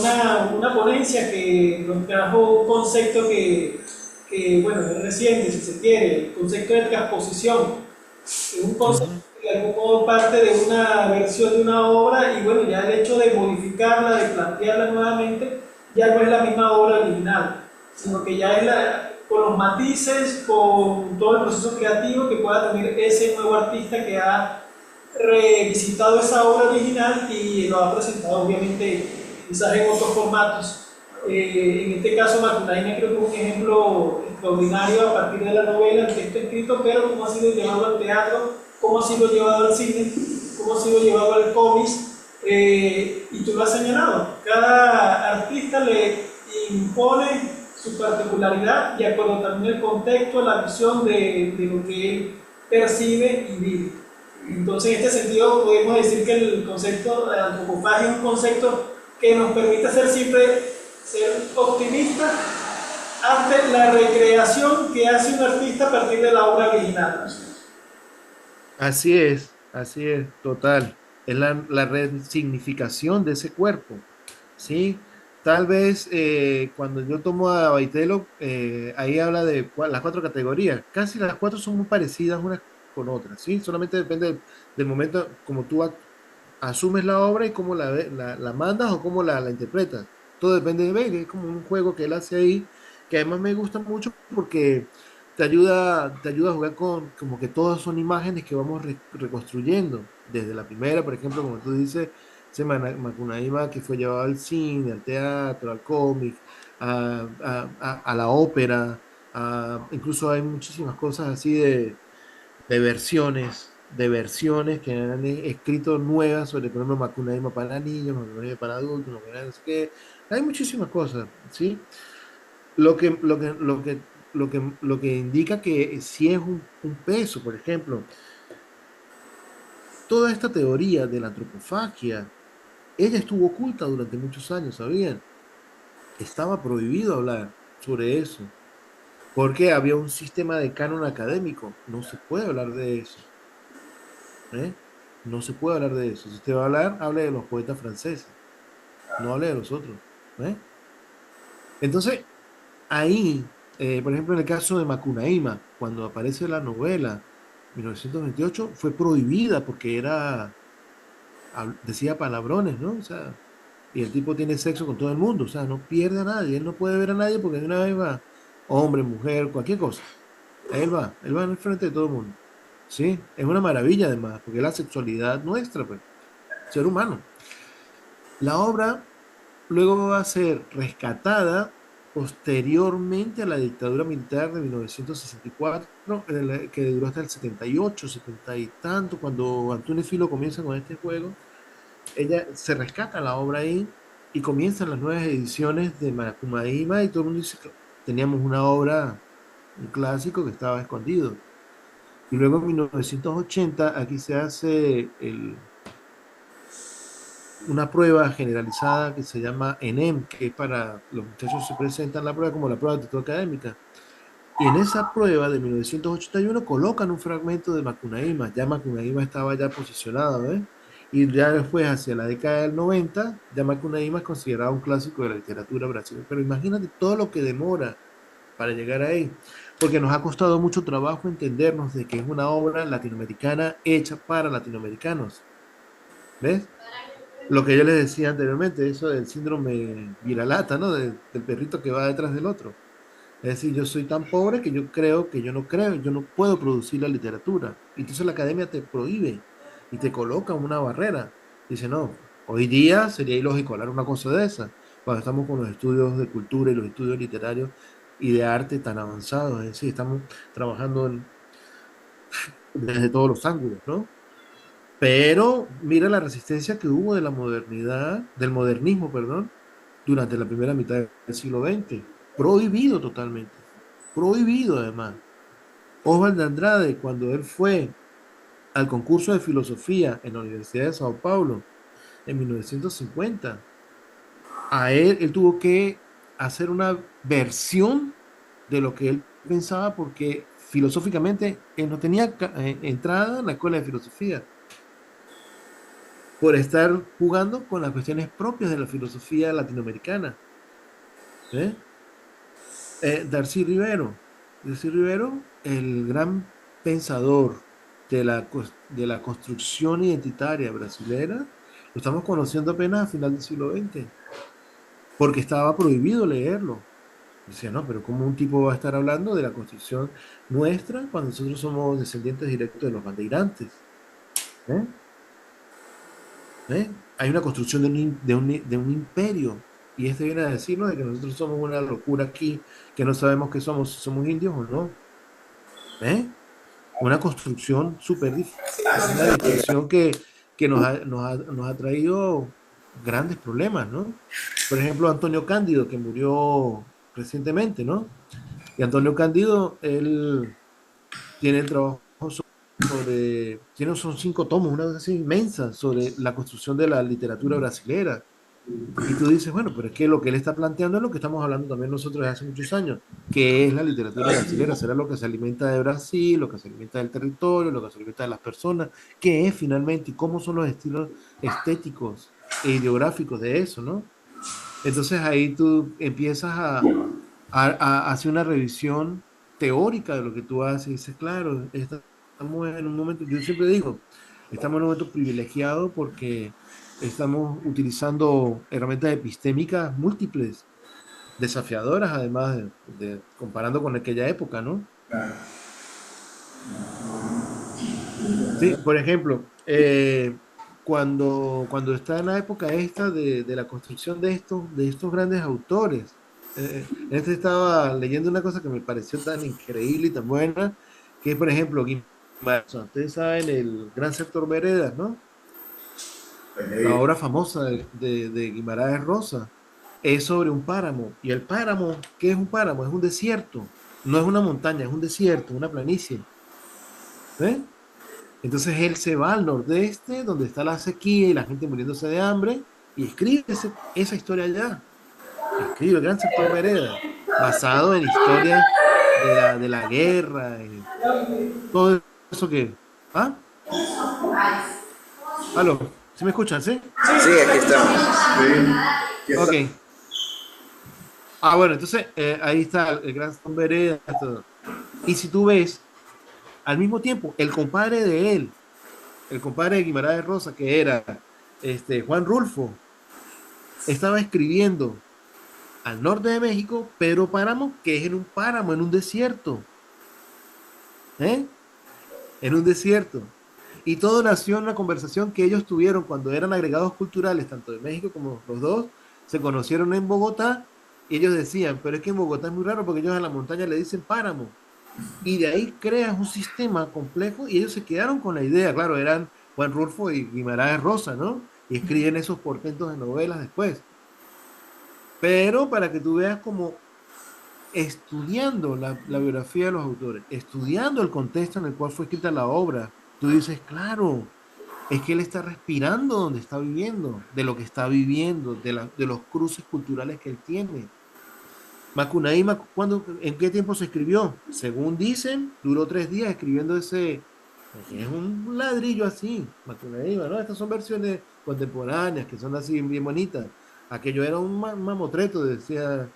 una ponencia que nos trajo un concepto que bueno, es reciente, si se quiere, el concepto de transposición. Es un concepto que de algún modo parte de una versión de una obra y bueno, ya el hecho de modificarla, de plantearla nuevamente, ya no es la misma obra original, sino que ya es con los matices, con todo el proceso creativo que pueda tener ese nuevo artista que ha revisitado esa obra original y lo ha presentado obviamente quizás en otros formatos. En este caso Macunaíma creo que es un ejemplo extraordinario a partir de la novela, el texto escrito, pero cómo ha sido llevado al teatro, cómo ha sido llevado al cine, cómo ha sido llevado al cómics, y tú lo has señalado, cada artista le impone su particularidad y acuerdo también el contexto, la visión de lo que él percibe y vive. Entonces, en este sentido, podemos decir que el concepto de antropofagia es un concepto que nos permite ser optimistas ante la recreación que hace un artista a partir de la obra original. Así es, total. Es la resignificación de ese cuerpo, ¿sí? Tal vez cuando yo tomo a Baitelo, ahí habla de las cuatro categorías. Casi las cuatro son muy parecidas unas con otras, ¿sí? Solamente depende del momento como tú asumes la obra y cómo la mandas o cómo la interpretas. Todo depende de Vega, es como un juego que él hace ahí, que además me gusta mucho porque te ayuda a jugar con, como que todas son imágenes que vamos reconstruyendo. Desde la primera, por ejemplo, como tú dices, Macunaíma que fue llevado al cine, al teatro, al cómic, a la ópera, incluso hay muchísimas cosas así de versiones que han escrito nuevas sobre, por ejemplo, Macunaíma para niños, Macunaíma para adultos, Macunaíma no sé qué. Hay muchísimas cosas, ¿sí? Lo que indica que si es un peso, por ejemplo, toda esta teoría de la antropofagia, ella estuvo oculta durante muchos años, ¿sabían? Estaba prohibido hablar sobre eso, porque había un sistema de canon académico, no se puede hablar de eso, ¿eh? No se puede hablar de eso. Si usted va a hablar, hable de los poetas franceses, no hable de los otros, ¿eh? Entonces, ahí, por ejemplo, en el caso de Macunaíma, cuando aparece la novela 1928, fue prohibida porque decía palabrones, ¿no? O sea, y el tipo tiene sexo con todo el mundo, o sea, no pierde a nadie, él no puede ver a nadie porque de una vez va, hombre, mujer, cualquier cosa. Él va en el frente de todo el mundo, ¿sí? Es una maravilla además, porque es la sexualidad nuestra, pues, ser humano. La obra luego va a ser rescatada posteriormente a la dictadura militar de 1964, que duró hasta el 78, 70 y tanto, cuando Antunes Filo comienza con este juego, ella se rescata la obra ahí y comienzan las nuevas ediciones de Macumaima y todo el mundo dice que teníamos una obra, un clásico que estaba escondido. Y luego en 1980 aquí se hace una prueba generalizada que se llama ENEM, que es para los muchachos se presentan la prueba como la prueba de actitud académica. Y en esa prueba de 1981 colocan un fragmento de Macunaíma. Ya Macunaíma estaba ya posicionado, ¿eh? Y ya después, hacia la década del 90, ya Macunaíma es considerado un clásico de la literatura brasileña. Pero imagínate todo lo que demora para llegar ahí, porque nos ha costado mucho trabajo entendernos de que es una obra latinoamericana hecha para latinoamericanos. ¿Ves? Lo que yo les decía anteriormente, eso del síndrome viralata, ¿no? Del perrito que va detrás del otro. Es decir, yo soy tan pobre que yo creo que yo no puedo producir la literatura. Y entonces la academia te prohíbe y te coloca una barrera. Dice, no, hoy día sería ilógico hablar una cosa de esa, cuando estamos con los estudios de cultura y los estudios literarios y de arte tan avanzados. Es decir, estamos trabajando desde todos los ángulos, ¿no? Pero mira la resistencia que hubo de la modernidad, del modernismo, perdón, durante la primera mitad del siglo XX. Prohibido totalmente. Prohibido además. Oswald de Andrade, cuando él fue al concurso de filosofía en la Universidad de Sao Paulo en 1950, a él tuvo que hacer una versión de lo que él pensaba porque filosóficamente él no tenía entrada en la escuela de filosofía por estar jugando con las cuestiones propias de la filosofía latinoamericana. ¿Eh? Darcy Rivero, el gran pensador de la construcción identitaria brasilera, lo estamos conociendo apenas a final del siglo XX, porque estaba prohibido leerlo. Decía, no, pero ¿cómo un tipo va a estar hablando de la construcción nuestra cuando nosotros somos descendientes directos de los bandeirantes? ¿Eh? ¿Eh? Hay una construcción de un imperio. Y este viene a decirnos de que nosotros somos una locura aquí, que no sabemos qué somos, si somos indios o no. ¿Eh? Una construcción súper difícil, una distinción que nos ha traído grandes problemas, ¿no? Por ejemplo, Antonio Cándido, que murió recientemente, ¿no? Y Antonio Cándido, él tiene el trabajo son 5 tomos, una cosa así inmensa, sobre la construcción de la literatura brasilera. Y tú dices, bueno, pero es que lo que él está planteando es lo que estamos hablando también nosotros desde hace muchos años, que es la literatura brasileña, será lo que se alimenta de Brasil, lo que se alimenta del territorio, lo que se alimenta de las personas, qué es finalmente y cómo son los estilos estéticos e ideográficos de eso, ¿no? Entonces ahí tú empiezas a hacer una revisión teórica de lo que tú haces y dices, claro, estamos en un momento, yo siempre digo, estamos en un momento privilegiado porque estamos utilizando herramientas epistémicas múltiples, desafiadoras además, comparando con aquella época, ¿no? Sí, por ejemplo, cuando está en la época esta de la construcción de estos grandes autores, estaba leyendo una cosa que me pareció tan increíble y tan buena, que es, por ejemplo, Guimarães. Ustedes saben el Gran Sector Veredas, ¿no? La obra famosa de Guimarães Rosa es sobre un páramo. Y el páramo, ¿qué es un páramo? Es un desierto. No es una montaña, es un desierto, una planicie. ¿Ves? Entonces él se va al nordeste, donde está la sequía y la gente muriéndose de hambre, y escribe esa historia allá. Escribe el Gran Sector Vereda, basado en historias de la guerra, y todo eso que... ¿Ah? ¿Aló? ¿Sí me escuchan, sí? Sí, aquí estamos. Sí. Ok. Ah, bueno, entonces ahí está el Gran Sector Vereda. Todo. Y si tú ves, al mismo tiempo, el compadre de él, el compadre de Guimarães Rosa, que era Juan Rulfo, estaba escribiendo al norte de México, Pedro Páramo, que es en un páramo, en un desierto. ¿Eh? En un desierto. Y todo nació en una conversación que ellos tuvieron cuando eran agregados culturales, tanto de México como los dos, se conocieron en Bogotá Y ellos decían, pero es que en Bogotá es muy raro porque ellos a la montaña le dicen páramo. Y de ahí creas un sistema complejo y ellos se quedaron con la idea. Claro, eran Juan Rulfo y Guimarães Rosa, ¿no? Y escriben esos portentos de novelas después. Pero para que tú veas como estudiando la biografía de los autores, estudiando el contexto en el cual fue escrita la obra, tú dices, claro, es que él está respirando donde está viviendo, de lo que está viviendo, de los cruces culturales que él tiene. Macunaíma, ¿en qué tiempo se escribió? Según dicen, duró 3 días escribiendo ese, es un ladrillo así, Macunaíma, ¿no? Estas son versiones contemporáneas que son así bien bonitas. Aquello era un mamotreto, decía,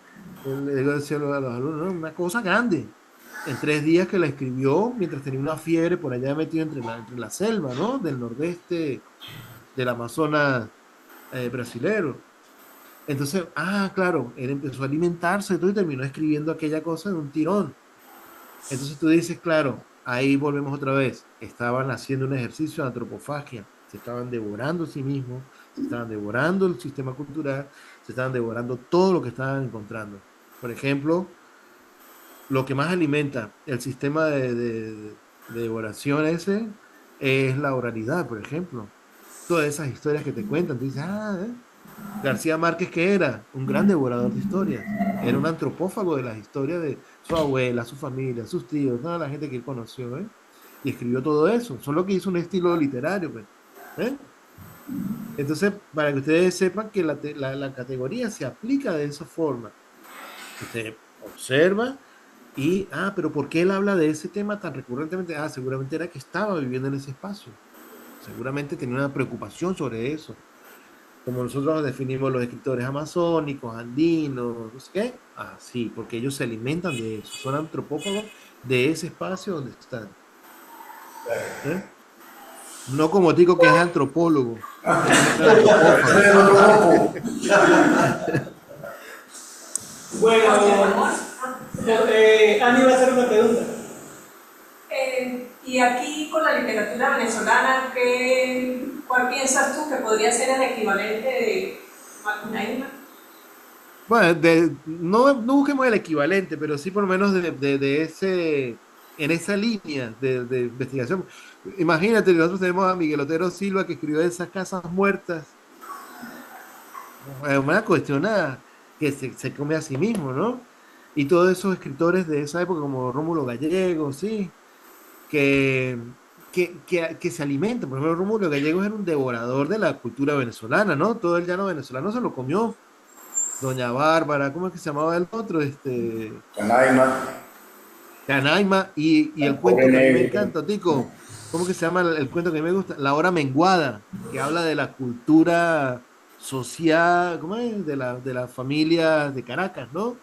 le decía a los alumnos, ¿no? Una cosa grande. En 3 días que la escribió mientras tenía una fiebre por allá metido entre la selva, ¿no? Del nordeste del Amazonas brasilero. Entonces, claro, él empezó a alimentarse y todo y terminó escribiendo aquella cosa de un tirón. Entonces tú dices, claro, ahí volvemos otra vez. Estaban haciendo un ejercicio de antropofagia, se estaban devorando a sí mismos, se estaban devorando el sistema cultural, se estaban devorando todo lo que estaban encontrando. Por ejemplo, lo que más alimenta el sistema de devoración ese es la oralidad, por ejemplo. Todas esas historias que te cuentan, tú dices, García Márquez, ¿qué era? Un gran devorador de historias. Era un antropófago de las historias de su abuela, su familia, sus tíos, toda la gente que él conoció, ¿eh? Y escribió todo eso, solo que hizo un estilo literario, pues, ¿eh? Entonces, para que ustedes sepan que la categoría se aplica de esa forma. Usted observa y, pero ¿por qué él habla de ese tema tan recurrentemente? Seguramente era que estaba viviendo en ese espacio. Seguramente tenía una preocupación sobre eso. Como nosotros definimos los escritores amazónicos, andinos, no sé qué. Sí, porque ellos se alimentan de eso. Son antropófagos de ese espacio donde están. ¿Eh? No como Tico, que es antropólogo. Bueno, Ani va a hacer una pregunta. Y aquí con la literatura venezolana, ¿cuál piensas tú que podría ser el equivalente de Macunaíma? Bueno, no busquemos el equivalente, pero sí por lo menos en esa línea de investigación. Imagínate, nosotros tenemos a Miguel Otero Silva que escribió esas casas muertas. Es una cuestión que se come a sí mismo, ¿no? Y todos esos escritores de esa época, como Rómulo Gallegos, sí, que se alimentan. Por ejemplo, Rómulo Gallegos era un devorador de la cultura venezolana, ¿no? Todo el llano venezolano se lo comió. Doña Bárbara, ¿cómo es que se llamaba el otro? Canaima, y el cuento que a mí me encanta, Tico. ¿Cómo que se llama el cuento que a mí me gusta? La hora menguada, que habla de la cultura social, ¿cómo es? De la familia de Caracas, ¿no?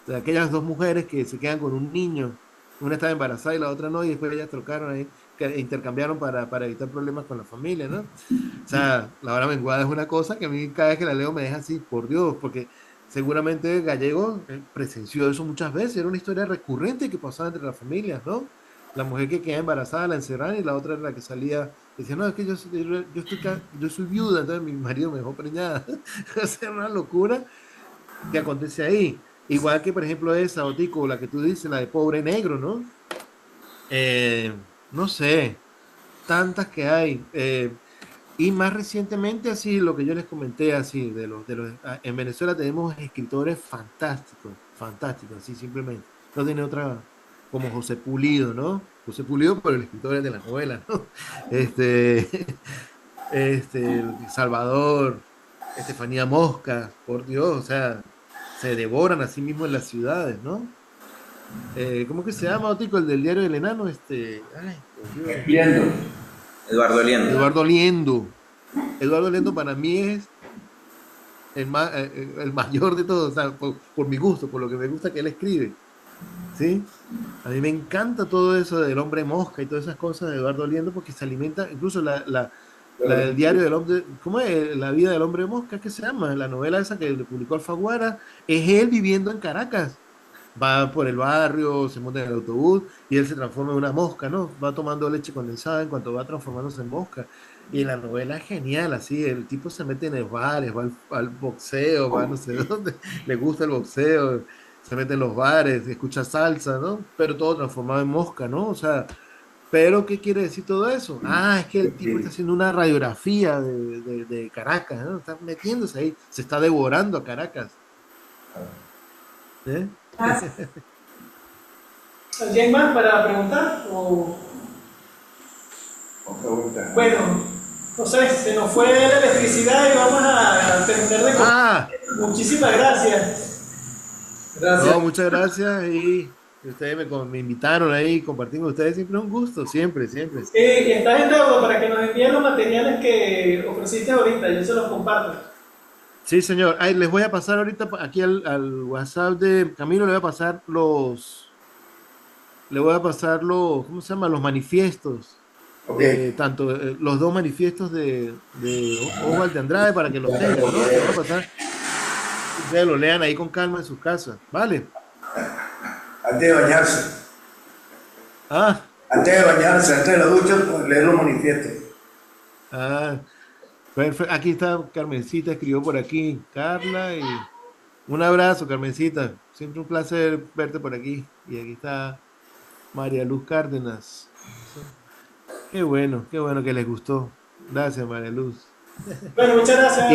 De aquellas 2 mujeres que se quedan con un niño. Una estaba embarazada y la otra no, y después ellas trocaron ahí, que intercambiaron para evitar problemas con la familia, ¿no? O sea, la hora menguada es una cosa que a mí cada vez que la leo me deja así, por Dios, porque seguramente Gallego presenció eso muchas veces, era una historia recurrente que pasaba entre las familias, ¿no? La mujer que queda embarazada la encerraban y la otra era la que salía, decía, no, es que yo soy viuda, entonces mi marido me dejó preñada. O sea, una locura que acontece ahí. Igual que, por ejemplo, esa, Otico, la que tú dices, la de Pobre Negro, ¿no? No sé, tantas que hay. Y más recientemente, así, lo que yo les comenté, así, en Venezuela tenemos escritores fantásticos, así simplemente. No tiene otra, como José Pulido, ¿no? José Pulido, pero el escritor de la novela, ¿no? Salvador, Estefanía Mosca, por Dios, o sea, se devoran a sí mismos en las ciudades, ¿no? ¿Cómo que se llama, Otico, el del diario del enano? Eduardo Liendo. Eduardo Liendo para mí es el mayor de todos, o sea, por mi gusto, por lo que me gusta que él escribe, ¿sí? A mí me encanta todo eso del hombre mosca y todas esas cosas de Eduardo Liendo porque se alimenta, incluso la del diario del hombre, ¿cómo es? La vida del hombre mosca, ¿qué se llama? La novela esa que le publicó Alfaguara, es él viviendo en Caracas. Va por el barrio, se monta en el autobús y él se transforma en una mosca, ¿no? Va tomando leche condensada en cuanto va transformándose en mosca. Y la novela es genial, así, el tipo se mete en el bares, va al boxeo, va a no sé dónde, le gusta el boxeo, se mete en los bares, escucha salsa, ¿no? Pero todo transformado en mosca, ¿no? O sea, pero ¿qué quiere decir todo eso? Ah, es que el tipo está haciendo una radiografía de Caracas, ¿no? Está metiéndose ahí, se está devorando a Caracas. ¿Eh? ¿Alguien más para preguntar? Bueno, José, se nos fue la electricidad y vamos a terminar de comer. Ah, Muchísimas gracias. Gracias. no, muchas gracias y ustedes me invitaron ahí, compartir con ustedes, siempre es un gusto, siempre, siempre. Y estás en deuda para que nos envíen los materiales que ofreciste ahorita, yo se los comparto. Sí, señor. Ay, les voy a pasar ahorita aquí al WhatsApp de Camilo, le voy a pasar ¿cómo se llama? Los manifiestos. Ok. Tanto los dos manifiestos de Oswald de Andrade para que los tengan, ¿no? Les voy a pasar. Ustedes lo lean ahí con calma en sus casas. ¿Vale? Antes de bañarse. Ah, Antes de bañarse, antes de la ducha, leer los manifiestos. perfecto. Aquí está Carmencita, escribió por aquí. Carla y un abrazo, Carmencita. Siempre un placer verte por aquí. Y aquí está María Luz Cárdenas. Qué bueno que les gustó. Gracias, María Luz. Bueno, muchas gracias.